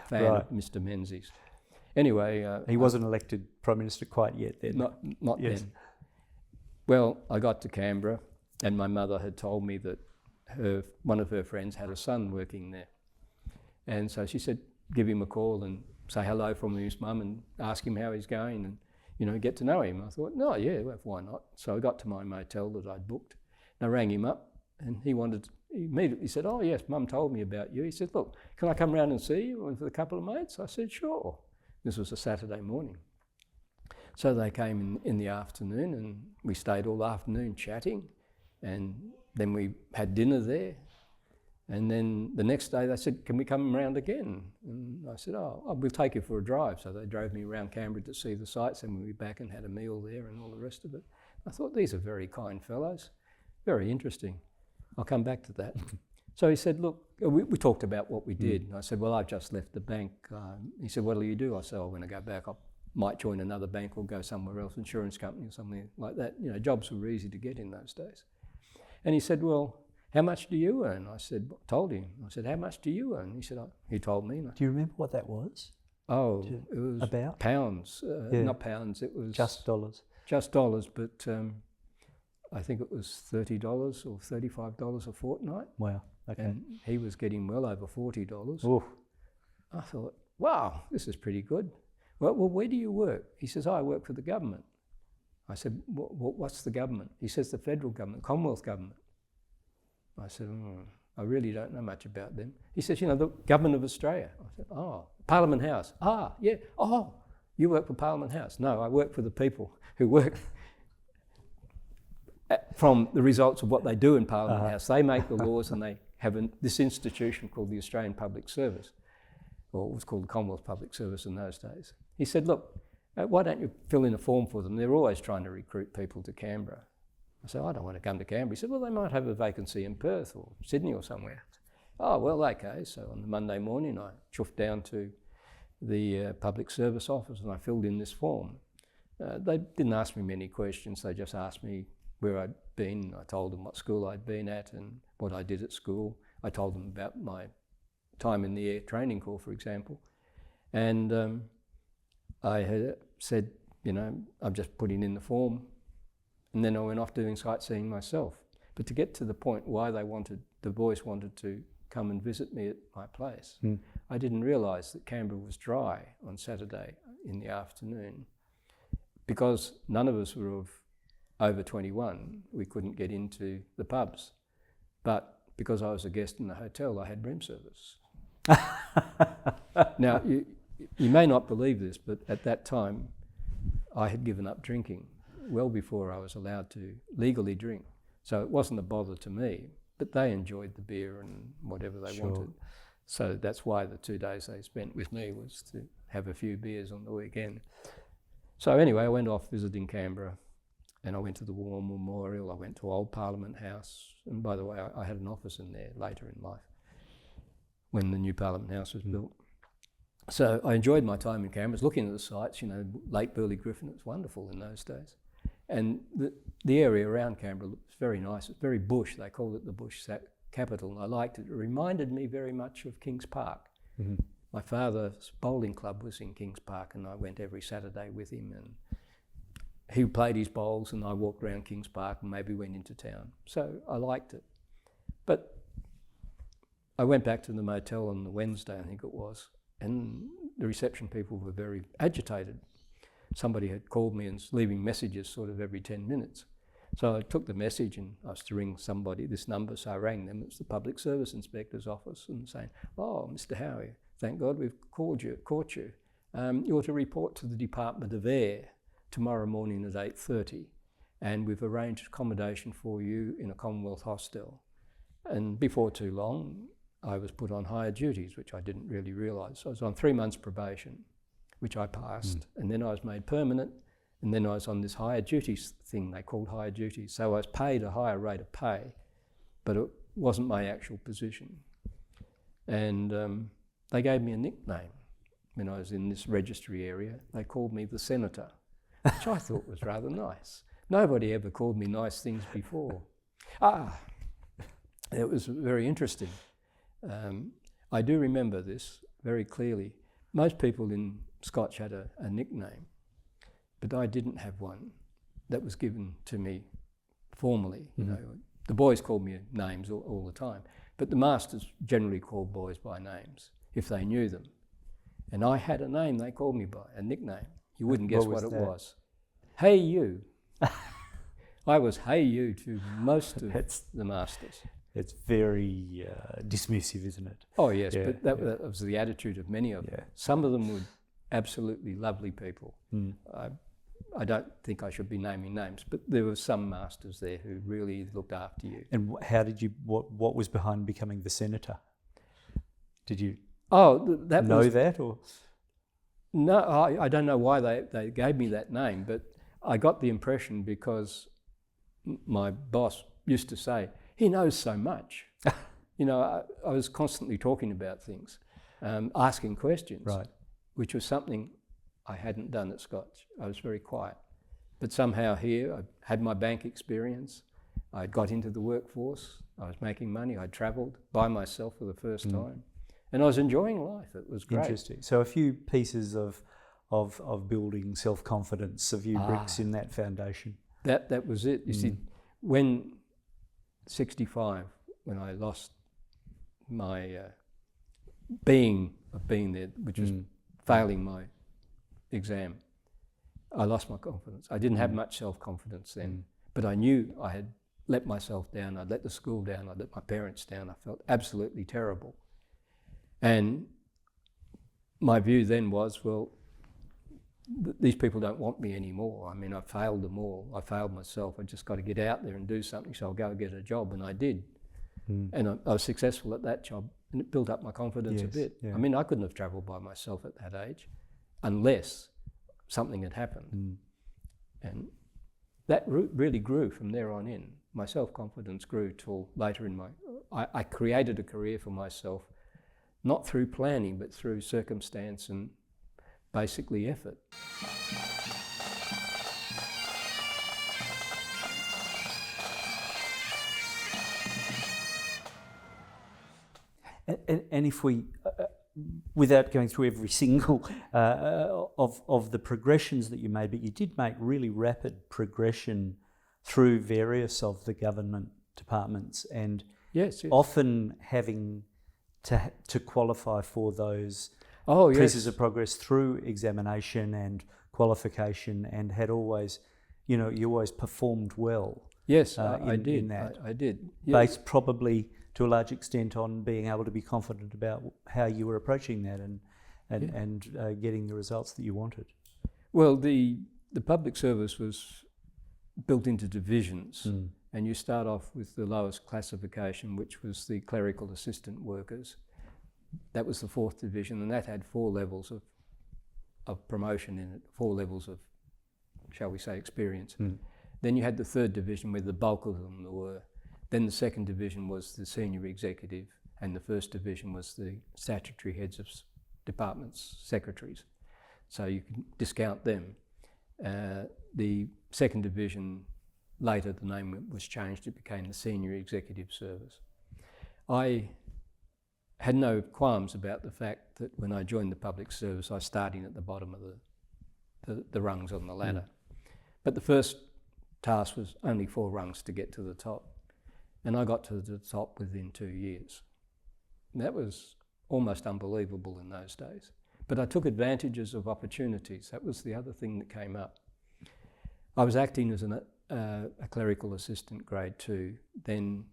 [SPEAKER 2] fan of Mr. Menzies. Anyway.
[SPEAKER 1] He wasn't elected Prime Minister quite yet then.
[SPEAKER 2] Not then. Well, I got to Canberra, and my mother had told me that one of her friends had a son working there. And so she said, give him a call and say hello from his mum and ask him how he's going and, get to know him. I thought, no, yeah, well, why not? So I got to my motel that I'd booked, and I rang him up, and he immediately said, oh, yes, Mum told me about you. He said, look, can I come round and see you with a couple of mates? I said, sure. This was a Saturday morning. So they came in the afternoon, and we stayed all afternoon chatting, and then we had dinner there. And then the next day they said, can we come around again? And I said, oh, we'll take you for a drive. So they drove me around Canberra to see the sights, and we went back and had a meal there and all the rest of it. I thought, these are very kind fellows, very interesting. I'll come back to that. So he said, look, we talked about what we did. And I said, well, I've just left the bank. He said, what do you do? I said, oh, when I go back, I might join another bank or go somewhere else, insurance company or something like that. Jobs were easy to get in those days. And he said, well, how much do you earn? I said, told him. I said, how much do you earn? He said, he told me.
[SPEAKER 1] Do you remember what that was?
[SPEAKER 2] Oh, it was
[SPEAKER 1] about
[SPEAKER 2] pounds, not pounds. It was
[SPEAKER 1] just dollars.
[SPEAKER 2] just dollars, but I think it was $30 or $35 a fortnight.
[SPEAKER 1] Wow. Okay.
[SPEAKER 2] And he was getting well over $40.
[SPEAKER 1] Oof.
[SPEAKER 2] I thought, wow, this is pretty good. Well, where do you work? He says, I work for the government. I said, what's the government? He says, the federal government, Commonwealth government. I said, I really don't know much about them. He says, the government of Australia. I said, oh, Parliament House. Ah, yeah. Oh, you work for Parliament House. No, I work for the people who work from the results of what they do in Parliament House. They make the laws, and they have this institution called the Australian Public Service, or it was called the Commonwealth Public Service in those days. He said, look, why don't you fill in a form for them? They're always trying to recruit people to Canberra. I said, I don't want to come to Canberra. He said, well, they might have a vacancy in Perth or Sydney or somewhere. Oh, well, okay. So on the Monday morning, I chuffed down to the public service office and I filled in this form. They didn't ask me many questions. They just asked me where I'd been. I told them what school I'd been at and what I did at school. I told them about my time in the Air Training Corps, for example. And I had said, I'm just putting in the form. And then I went off doing sightseeing myself. But to get to the point why the boys wanted to come and visit me at my place, I didn't realise that Canberra was dry on Saturday in the afternoon. Because none of us were over 21, we couldn't get into the pubs. But because I was a guest in the hotel, I had room service. Now, you may not believe this, but at that time, I had given up drinking well before I was allowed to legally drink. So it wasn't a bother to me, but they enjoyed the beer and whatever they wanted. So that's why the 2 days they spent with me was to have a few beers on the weekend. So anyway, I went off visiting Canberra and I went to the War Memorial, I went to Old Parliament House, and by the way, I had an office in there later in life when the new Parliament House was built. So I enjoyed my time in Canberra, looking at the sites, Lake Burley Griffin, it was wonderful in those days. And the area around Canberra was very nice. It's very bush. They called it the bush capital, and I liked it. It reminded me very much of Kings Park. Mm-hmm. My father's bowling club was in Kings Park, and I went every Saturday with him. And he played his bowls, and I walked around Kings Park and maybe went into town. So I liked it. But I went back to the motel on the Wednesday, I think it was, and the reception people were very agitated. Somebody had called me and was leaving messages sort of every 10 minutes. So I took the message and I was to ring somebody, this number, so I rang them. It's the Public Service Inspector's office, and saying, oh, Mr. Howie, thank God we've caught you. You're to report to the Department of Air tomorrow morning at 8:30, and we've arranged accommodation for you in a Commonwealth hostel. And before too long, I was put on higher duties, which I didn't really realise. So I was on 3 months probation, which I passed, and then I was made permanent, and then I was on this higher duties thing they called higher duties. So I was paid a higher rate of pay, but it wasn't my actual position. And they gave me a nickname when I was in this registry area. They called me the Senator, which I thought was rather nice. Nobody ever called me nice things before. It was very interesting. I do remember this very clearly. Most people in Scotch had a nickname, but I didn't have one that was given to me formally. The boys called me names all the time, but the masters generally called boys by names if they knew them. And I had a name they called me by, a nickname. You wouldn't guess what it was. Hey you. I was hey you to most of the masters.
[SPEAKER 1] It's very dismissive, isn't it?
[SPEAKER 2] Oh yes, but that was the attitude of many of them. Yeah. Some of them were absolutely lovely people. I don't think I should be naming names, but there were some masters there who really looked after you.
[SPEAKER 1] And how did you? What was behind becoming the senator? Did you? That or?
[SPEAKER 2] No, I don't know why they gave me that name, but I got the impression because my boss used to say, he knows so much. I was constantly talking about things, asking questions, right, which was something I hadn't done at Scotch. I was very quiet. But somehow here, I had my bank experience. I got into the workforce. I was making money. I travelled by myself for the first time. And I was enjoying life. It was great.
[SPEAKER 1] Interesting. So a few pieces of of building self-confidence, a few bricks in that foundation.
[SPEAKER 2] That was it. You see, when 65, when I lost my being there, which was failing my exam, I lost my confidence. I didn't have much self-confidence then, but I knew I had let myself down. I'd let the school down. I'd let my parents down. I felt absolutely terrible. And my view then was, well, these people don't want me anymore. I mean, I failed them all. I failed myself. I just got to get out there and do something. So I'll go get a job, and I did. And I was successful at that job, and it built up my confidence a bit. Yeah. I mean, I couldn't have travelled by myself at that age unless something had happened. And that really grew from there on in. My self-confidence grew till later in I created a career for myself, not through planning, but through circumstance and basically effort.
[SPEAKER 1] And if we, without going through every single of the progressions that you made, but you did make really rapid progression through various of the government departments, and often having to qualify for those pieces of progress through examination and qualification, and had always, you always performed well.
[SPEAKER 2] Yes, I did.
[SPEAKER 1] In that.
[SPEAKER 2] I did. Yes.
[SPEAKER 1] Based probably to a large extent on being able to be confident about how you were approaching that and getting the results that you wanted.
[SPEAKER 2] Well, the public service was built into divisions, and you start off with the lowest classification, which was the clerical assistant workers. That was the 4th division, and that had 4 levels of promotion in it, 4 levels of, shall we say, experience. Then you had the 3rd division, where the bulk of them were. Then the 2nd division was the senior executive, and the 1st division was the statutory heads of departments, secretaries. So you can discount them. The 2nd division, later the name was changed, it became the senior executive service. I had no qualms about the fact that when I joined the public service, I was starting at the bottom of the rungs on the ladder. But the first task was only 4 rungs to get to the top. And I got to the top within 2 years. And that was almost unbelievable in those days. But I took advantages of opportunities. That was the other thing that came up. I was acting as a clerical assistant grade 2. Then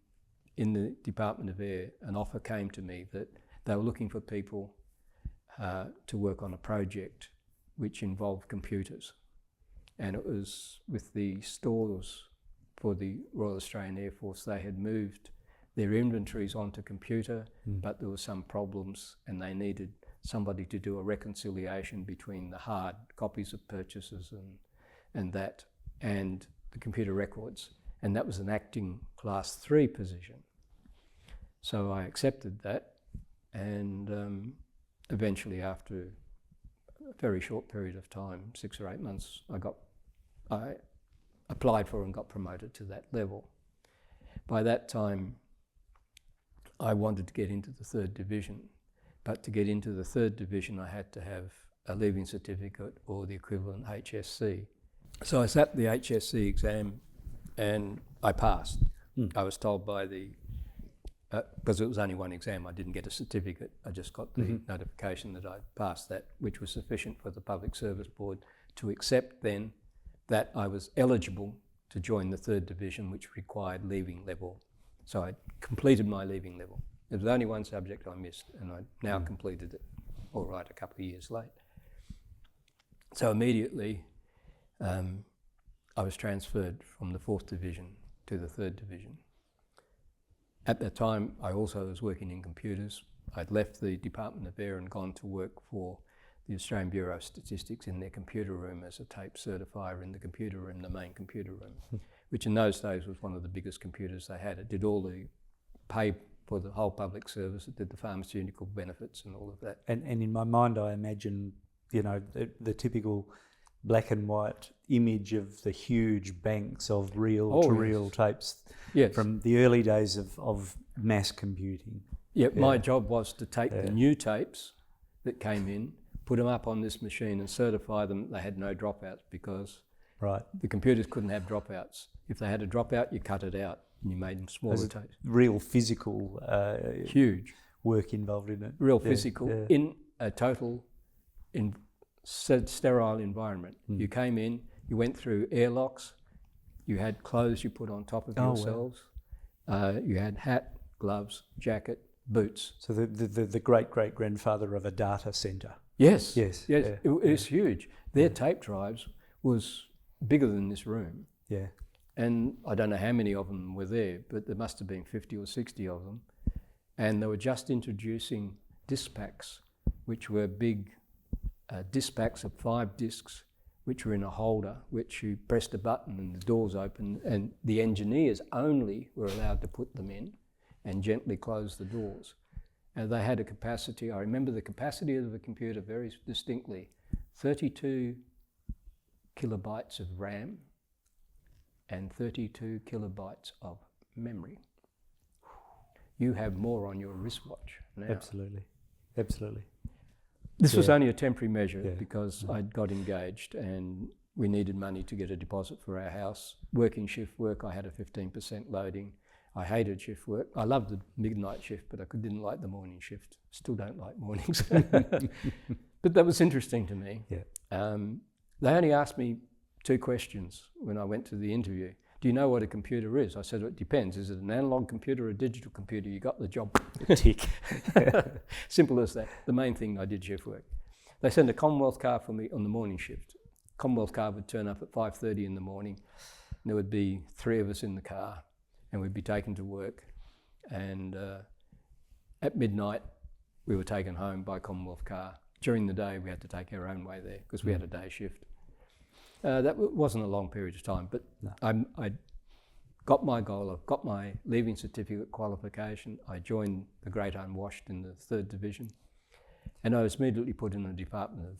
[SPEAKER 2] in the Department of Air, an offer came to me that they were looking for people to work on a project which involved computers. And it was with the stores for the Royal Australian Air Force. They had moved their inventories onto computer, but there were some problems, and they needed somebody to do a reconciliation between the hard copies of purchases and the computer records. And that was an acting class 3 position. So I accepted that, and eventually, after a very short period of time, 6 or 8 months, I applied for and got promoted to that level. By that time, I wanted to get into the 3rd division, but to get into the 3rd division, I had to have a leaving certificate or the equivalent HSC. So I sat the HSC exam and I passed. I was told by because it was only one exam, I didn't get a certificate. I just got the notification that I passed that, which was sufficient for the Public Service Board to accept then that I was eligible to join the 3rd division, which required leaving level. So I completed my leaving level. There was only one subject I missed, and I now completed it, all right, a couple of years late. So immediately, I was transferred from the 4th division to the 3rd division. At that time, I also was working in computers. I'd left the Department of Air and gone to work for the Australian Bureau of Statistics in their computer room as a tape certifier in the computer room, the main computer room, which in those days was one of the biggest computers they had. It did all the pay for the whole public service. It did the pharmaceutical benefits and all of that.
[SPEAKER 1] And in my mind, I imagine, the typical black and white image of the huge banks of reel-to-reel tapes from the early days of mass computing.
[SPEAKER 2] My job was to take the new tapes that came in, put them up on this machine and certify them they had no dropouts, because
[SPEAKER 1] Right.
[SPEAKER 2] the computers couldn't have dropouts. If they had a dropout, you cut it out and you made them smaller tapes.
[SPEAKER 1] Real physical
[SPEAKER 2] Huge.
[SPEAKER 1] work involved in it.
[SPEAKER 2] Real
[SPEAKER 1] Yeah,
[SPEAKER 2] physical,
[SPEAKER 1] yeah.
[SPEAKER 2] in a total sterile environment. You came in, you went through airlocks, you had clothes you put on top of yourselves, you had hat, gloves, jacket, boots.
[SPEAKER 1] So the great-great-grandfather of a data centre.
[SPEAKER 2] Yes,
[SPEAKER 1] Yes.
[SPEAKER 2] yes,
[SPEAKER 1] Yeah,
[SPEAKER 2] it's huge. Their tape drives was bigger than this room.
[SPEAKER 1] yeah.
[SPEAKER 2] And I don't know how many of them were there, but there must have been 50 or 60 of them. And they were just introducing disc packs, which were big disc packs of 5 discs, which were in a holder, which you pressed a button and the doors opened, and the engineers only were allowed to put them in and gently close the doors. And they had a capacity, I remember the capacity of the computer very distinctly, 32 kilobytes of RAM and 32 kilobytes of memory. You have more on your wristwatch now.
[SPEAKER 1] Absolutely. Absolutely.
[SPEAKER 2] This was only a temporary measure because
[SPEAKER 1] Yeah.
[SPEAKER 2] I'd got engaged and we needed money to get a deposit for our house. Working shift work, I had a 15% loading. I hated shift work. I loved the midnight shift, but I didn't like the morning shift. Still don't like mornings. But that was interesting to me.
[SPEAKER 1] Yeah.
[SPEAKER 2] They only asked me 2 questions when I went to the interview. Do you know what a computer is? I said, it depends. Is it an analog computer or a digital computer? You got the job.
[SPEAKER 1] Tick.
[SPEAKER 2] Simple as that. The main thing, I did shift work. They sent a Commonwealth car for me on the morning shift. Commonwealth car would turn up at 5:30 in the morning. And there would be 3 of us in the car and we'd be taken to work. And at midnight, we were taken home by Commonwealth car. During the day, we had to take our own way there because we had a day shift. That wasn't a long period of time, but
[SPEAKER 1] No.
[SPEAKER 2] I got my goal. I got my leaving certificate qualification. I joined the Great Unwashed in the 3rd Division, and I was immediately put in the Department of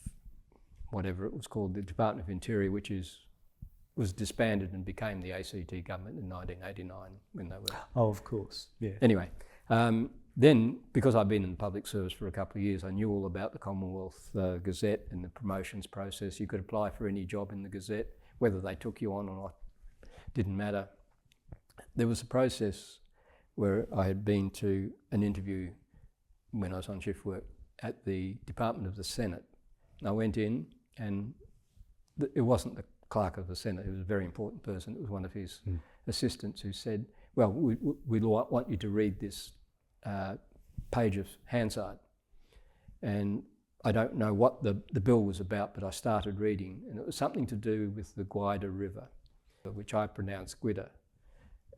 [SPEAKER 2] whatever it was called, the Department of Interior, which was disbanded and became the ACT government in 1989 when they were.
[SPEAKER 1] Oh, of course. Yeah.
[SPEAKER 2] Anyway, then, because I'd been in the public service for a couple of years, I knew all about the Commonwealth Gazette and the promotions process. You could apply for any job in the Gazette, whether they took you on or not, didn't matter. There was a process where I had been to an interview when I was on shift work at the Department of the Senate. And I went in, and it wasn't the clerk of the Senate, it was a very important person. It was one of his assistants who said, well, we want you to read this page of Hansard. And I don't know what the bill was about, but I started reading, and it was something to do with the Guida River, which I pronounced Guida,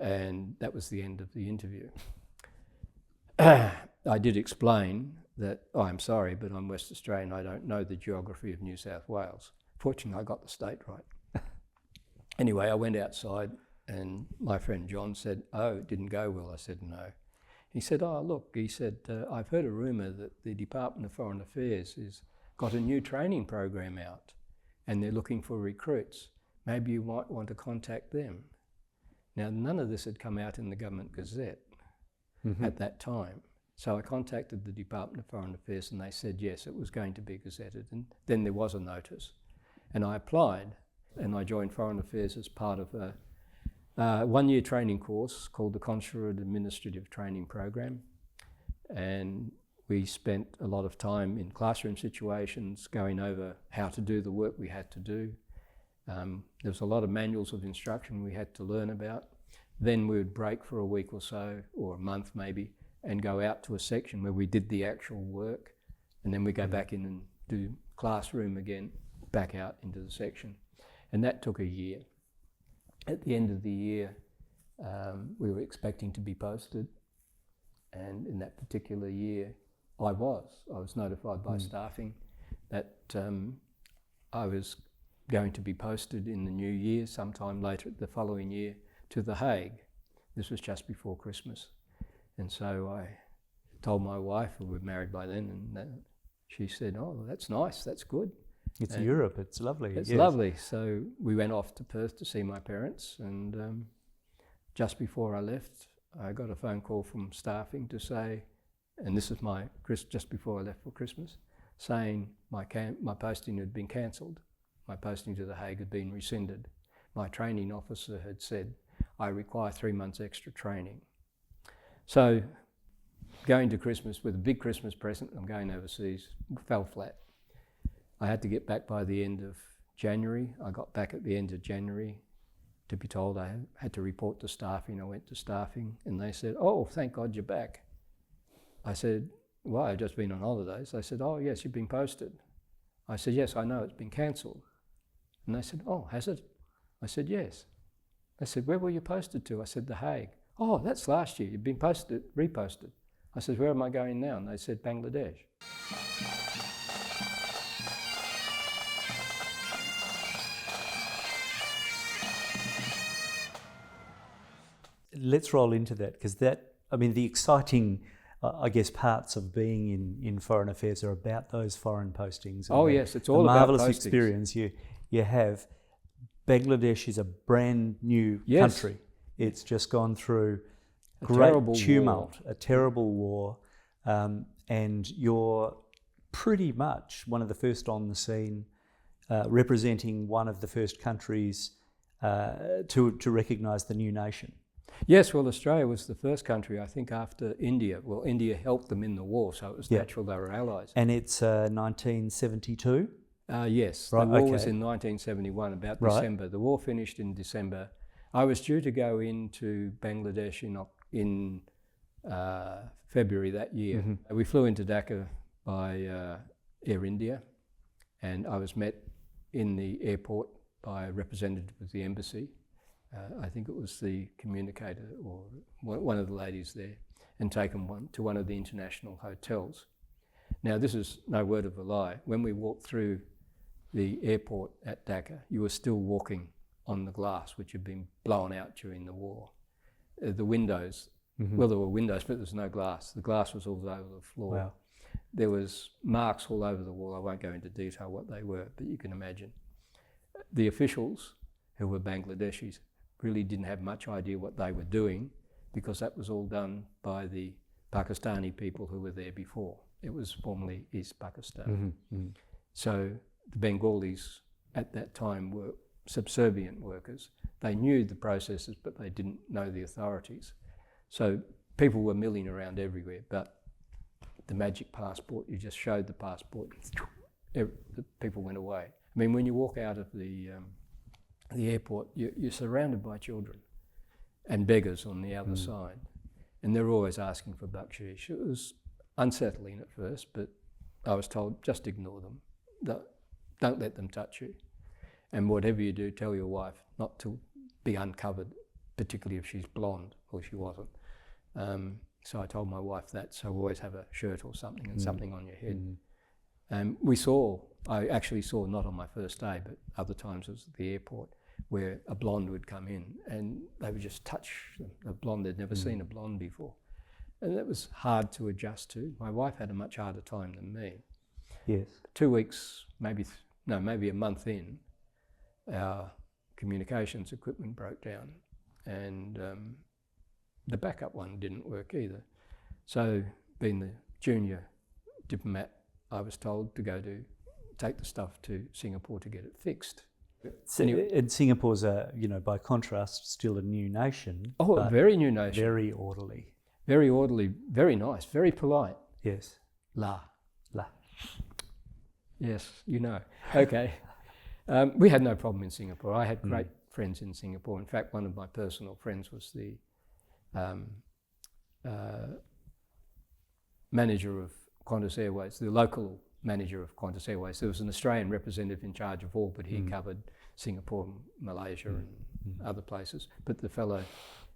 [SPEAKER 2] and that was the end of the interview. I did explain that, oh, I'm sorry, but I'm West Australian, I don't know the geography of New South Wales. Fortunately, I got the state right. Anyway, I went outside, and my friend John said, oh, it didn't go well. I said, no. He said, oh, look, he said, I've heard a rumour that the Department of Foreign Affairs has got a new training program out and they're looking for recruits. Maybe you might want to contact them. Now, none of this had come out in the Government Gazette at that time. So I contacted the Department of Foreign Affairs and they said, yes, it was going to be gazetted. And then there was a notice. And I applied and I joined Foreign Affairs as part of a 1-year training course called the Consular Administrative Training Program, and we spent a lot of time in classroom situations going over how to do the work we had to do. There was a lot of manuals of instruction we had to learn about. Then we would break for a week or so, or a month maybe, and go out to a section where we did the actual work, and then we go back in and do classroom again, back out into the section. And that took a year. At the end of the year, we were expecting to be posted, and in that particular year, I was notified by staffing that I was going to be posted in the new year, sometime later the following year, to The Hague. This was just before Christmas. And so I told my wife, who were married by then, and she said, oh, that's nice, that's good.
[SPEAKER 1] It's Europe, it's lovely.
[SPEAKER 2] It's lovely. So we went off to Perth to see my parents, and just before I left, I got a phone call from staffing to say, and this is just before I left for Christmas, saying my posting had been cancelled. My posting to The Hague had been rescinded. My training officer had said, I require 3 months extra training. So going to Christmas with a big Christmas present, I'm going overseas, fell flat. I had to get back by the end of January. I got back at the end of January to be told I had to report to staffing. I went to staffing and they said, oh, thank God you're back. I said, well, I've just been on holidays. They said, oh, yes, you've been posted. I said, yes, I know, it's been cancelled. And they said, oh, has it? I said, yes. They said, where were you posted to? I said, The Hague. Oh, that's last year. You've been reposted. I said, where am I going now? And they said, Bangladesh.
[SPEAKER 1] Let's roll into that, because the exciting, I guess, parts of being in foreign affairs are about those foreign postings.
[SPEAKER 2] Oh yes, it's all about
[SPEAKER 1] marvelous
[SPEAKER 2] postings.
[SPEAKER 1] Experience you have. Bangladesh is a brand new country. It's just gone through a great tumult, a terrible war, and you're pretty much one of the first on the scene, representing one of the first countries to recognise the new nation.
[SPEAKER 2] Yes, well, Australia was the first country, I think, after India. Well, India helped them in the war, so it was natural they were allies.
[SPEAKER 1] And it's 1972?
[SPEAKER 2] Yes,
[SPEAKER 1] right,
[SPEAKER 2] the war was in 1971, about December. The war finished in December. I was due to go into Bangladesh in February that year. Mm-hmm. We flew into Dhaka by Air India, and I was met in the airport by a representative of the embassy. I think it was the communicator or one of the ladies there, and taken to one of the international hotels. Now, this is no word of a lie. When we walked through the airport at Dhaka, you were still walking on the glass, which had been blown out during the war. The windows, well, there were windows, but there was no glass. The glass was all over the floor.
[SPEAKER 1] Wow.
[SPEAKER 2] There was marks all over the wall. I won't go into detail what they were, but you can imagine. The officials, who were Bangladeshis, really didn't have much idea what they were doing, because that was all done by the Pakistani people who were there before. It was formerly East Pakistan. Mm-hmm. So the Bengalis at that time were subservient workers. They knew the processes, but they didn't know the authorities. So people were milling around everywhere, but the magic passport, you just showed the passport, the people went away. I mean, when you walk out of the airport, you're surrounded by children and beggars on the other side, and they're always asking for bakshish. It was unsettling at first, but I was told, just ignore them. Don't let them touch you. And whatever you do, tell your wife not to be uncovered, particularly if she's blonde, or she wasn't. So I told my wife that, so always have a shirt or something and something on your head. I actually saw, not on my first day, but other times it was at the airport, where a blonde would come in and they would just touch them. A blonde, they'd never seen a blonde before. And that was hard to adjust to. My wife had a much harder time than me.
[SPEAKER 1] Yes.
[SPEAKER 2] 2 weeks, maybe a month in, our communications equipment broke down, and the backup one didn't work either. So, being the junior diplomat, I was told to take the stuff to Singapore to get it fixed.
[SPEAKER 1] So, and Singapore's, by contrast, still a new nation.
[SPEAKER 2] Oh, a very new nation.
[SPEAKER 1] Very orderly.
[SPEAKER 2] Very orderly, very nice, very polite.
[SPEAKER 1] Yes.
[SPEAKER 2] La.
[SPEAKER 1] La.
[SPEAKER 2] Yes, you know. Okay. We had no problem in Singapore. I had great friends in Singapore. In fact, one of my personal friends was the manager of Qantas Airways, the local manager of Qantas Airways. There was an Australian representative in charge of all, but he covered Singapore, Malaysia and other places. But the fellow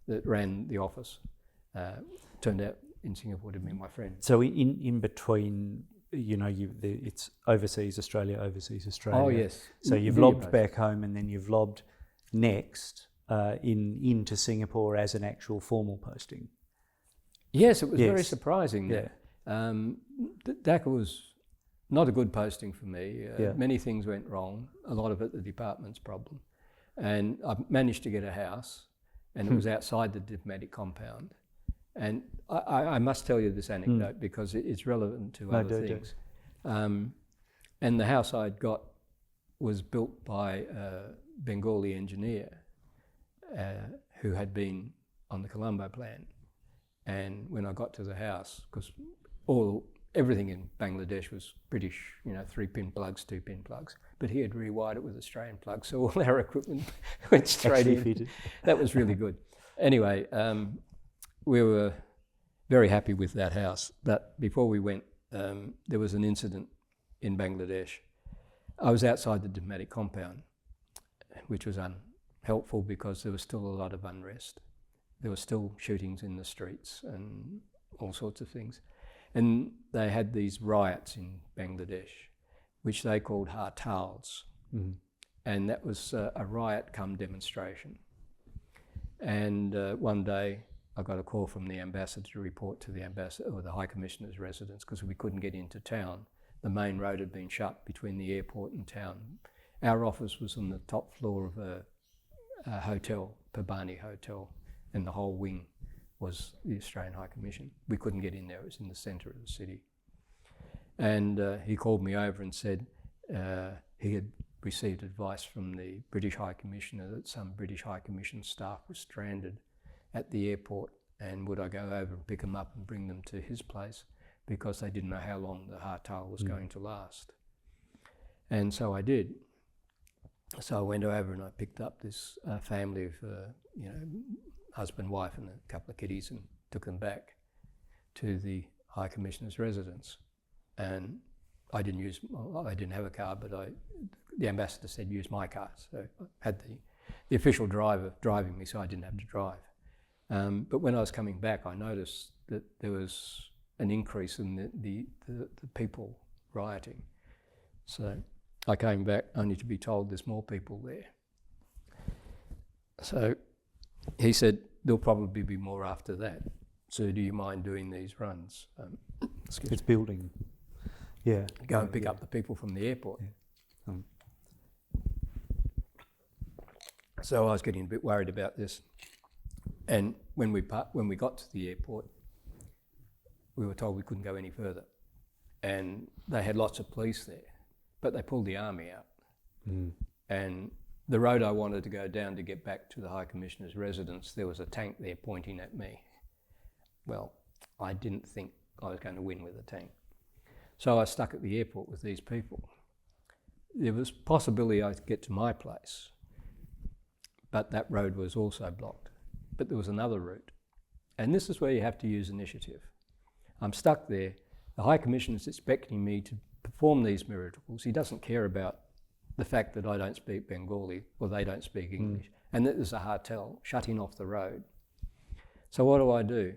[SPEAKER 2] that ran the office turned out in Singapore to be my friend.
[SPEAKER 1] So in between, it's overseas Australia, overseas Australia.
[SPEAKER 2] Oh yes.
[SPEAKER 1] So you've lobbed back home, and then you've lobbed next into Singapore as an actual formal posting.
[SPEAKER 2] Yes, it was very surprising. Yeah. Dhaka was not a good posting for me. Many things went wrong. A lot of it the department's problem, and I managed to get a house, and it was outside the diplomatic compound. And I must tell you this anecdote because it's relevant to other things. And the house I'd got was built by a Bengali engineer who had been on the Colombo plan. And when I got to the house, because everything in Bangladesh was British, 3-pin plugs, 2-pin plugs, but he had rewired it with Australian plugs, so all our equipment went straight in. Fitted. That was really good. Anyway, we were very happy with that house, but before we went, there was an incident in Bangladesh. I was outside the diplomatic compound, which was unhelpful because there was still a lot of unrest. There were still shootings in the streets and all sorts of things. And they had these riots in Bangladesh, which they called hartals. Mm-hmm. And that was a riot come demonstration. And one day I got a call from the ambassador to report to the ambassador or the High Commissioner's residence because we couldn't get into town. The main road had been shut between the airport and town. Our office was on the top floor of a hotel, Pabani Hotel, and the whole wing was the Australian High Commission. We couldn't get in there, it was in the centre of the city. And he called me over and said he had received advice from the British High Commissioner that some British High Commission staff were stranded at the airport, and would I go over and pick them up and bring them to his place because they didn't know how long the hartal was going to last. And so I did. So I went over and I picked up this family of, husband, wife and a couple of kiddies and took them back to the High Commissioner's residence. And I didn't have a car, but the ambassador said use my car. So I had the official driver driving me, so I didn't have to drive. But when I was coming back, I noticed that there was an increase in the people rioting. So I came back only to be told there's more people there. So he said, there'll probably be more after that. So do you mind doing these runs?
[SPEAKER 1] It's building. Yeah.
[SPEAKER 2] Go and pick up the people from the airport. Yeah. So I was getting a bit worried about this. And when we got to the airport, we were told we couldn't go any further. And they had lots of police there, but they pulled the army out. Mm. And the road I wanted to go down to get back to the High Commissioner's residence, there was a tank there pointing at me. Well, I didn't think I was going to win with a tank. So I was stuck at the airport with these people. There was possibility I could get to my place, but that road was also blocked. But there was another route. And this is where you have to use initiative. I'm stuck there. The High Commissioner's expecting me to perform these miracles. He doesn't care about the fact that I don't speak Bengali or they don't speak English, and that there's a hartel shutting off the road. So what do?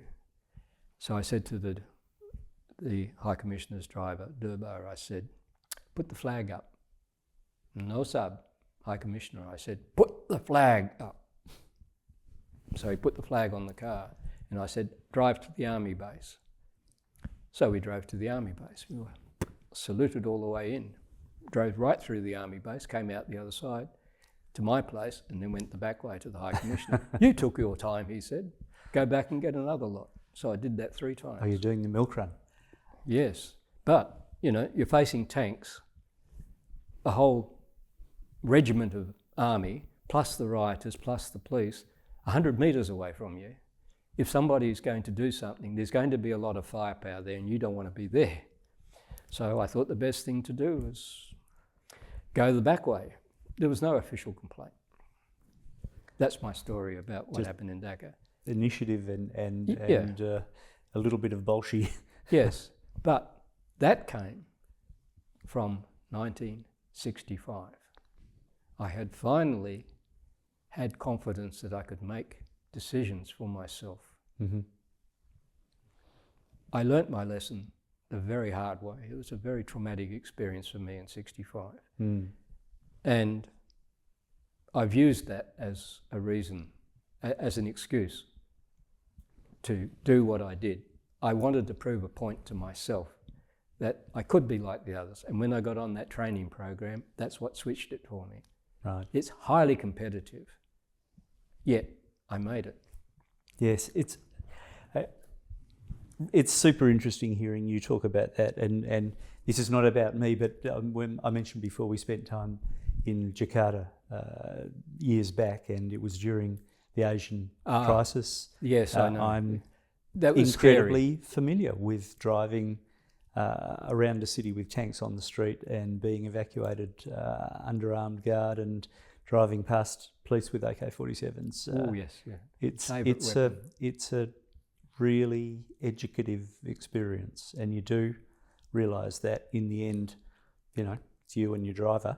[SPEAKER 2] So I said to the High Commissioner's driver, Durbar, I said, put the flag up. No, sub, High Commissioner, I said, put the flag up. So he put the flag on the car, and I said, drive to the army base. So we drove to the army base. We were saluted all the way in. Drove right through the army base, came out the other side to my place, and then went the back way to the High Commissioner. You took your time, he said. Go back and get another lot. So I did that 3 times.
[SPEAKER 1] Oh, you're doing the milk run?
[SPEAKER 2] Yes. But, you're facing tanks, a whole regiment of army, plus the rioters, plus the police, 100 metres away from you. If somebody is going to do something, there's going to be a lot of firepower there, and you don't want to be there. So I thought the best thing to do was go the back way. There was no official complaint. That's my story about what happened in Dhaka.
[SPEAKER 1] Initiative and a little bit of bolshy.
[SPEAKER 2] Yes, but that came from 1965. I had finally had confidence that I could make decisions for myself. Mm-hmm. I learnt my lesson the very hard way. It was a very traumatic experience for me in 65. Mm. And I've used that as a reason, as an excuse to do what I did. I wanted to prove a point to myself that I could be like the others. And when I got on that training program, that's what switched it for me.
[SPEAKER 1] Right.
[SPEAKER 2] It's highly competitive, yet I made it.
[SPEAKER 1] Yes, it's super interesting hearing you talk about that, and this is not about me, but when I mentioned before, we spent time in Jakarta years back, and it was during the Asian crisis.
[SPEAKER 2] Yes, I know.
[SPEAKER 1] I'm
[SPEAKER 2] That was
[SPEAKER 1] incredibly familiar with driving around a city with tanks on the street and being evacuated under armed guard and driving past police with AK-47s.
[SPEAKER 2] Oh yes, yeah.
[SPEAKER 1] It's a really educative experience, and you do realise that in the end, it's you and your driver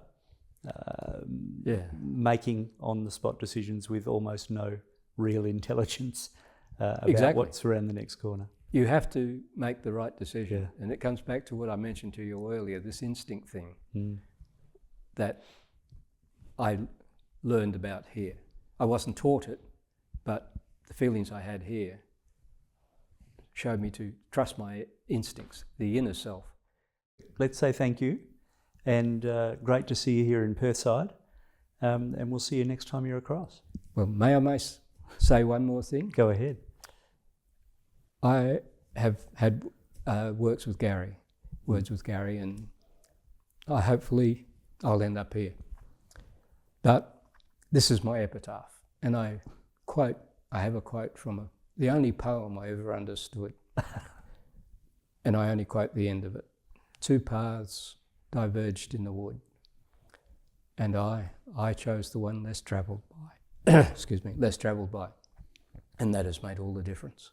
[SPEAKER 1] making on-the-spot decisions with almost no real intelligence about what's around the next corner.
[SPEAKER 2] You have to make the right decision, and it comes back to what I mentioned to you earlier, this instinct thing that I learned about here. I wasn't taught it, but the feelings I had here showed me to trust my instincts, the inner self.
[SPEAKER 1] Let's say thank you, and great to see you here in Perthside, and we'll see you next time you're across.
[SPEAKER 2] Well, may I say one more thing?
[SPEAKER 1] Go ahead.
[SPEAKER 2] I have had words with Gary, and hopefully I'll end up here. But this is my epitaph, and I have a quote from the only poem I ever understood, and I only quote the end of it. 2 paths diverged in the wood, and I chose the one less travelled by. Less travelled by, and that has made all the difference.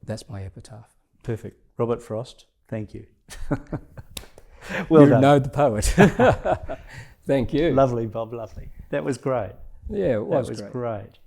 [SPEAKER 2] That's my epitaph.
[SPEAKER 1] Perfect. Robert Frost, thank you. Well
[SPEAKER 2] you
[SPEAKER 1] done.
[SPEAKER 2] know the poet. Thank you.
[SPEAKER 1] Lovely, Bob, lovely. That was great.
[SPEAKER 2] Yeah, it was
[SPEAKER 1] great.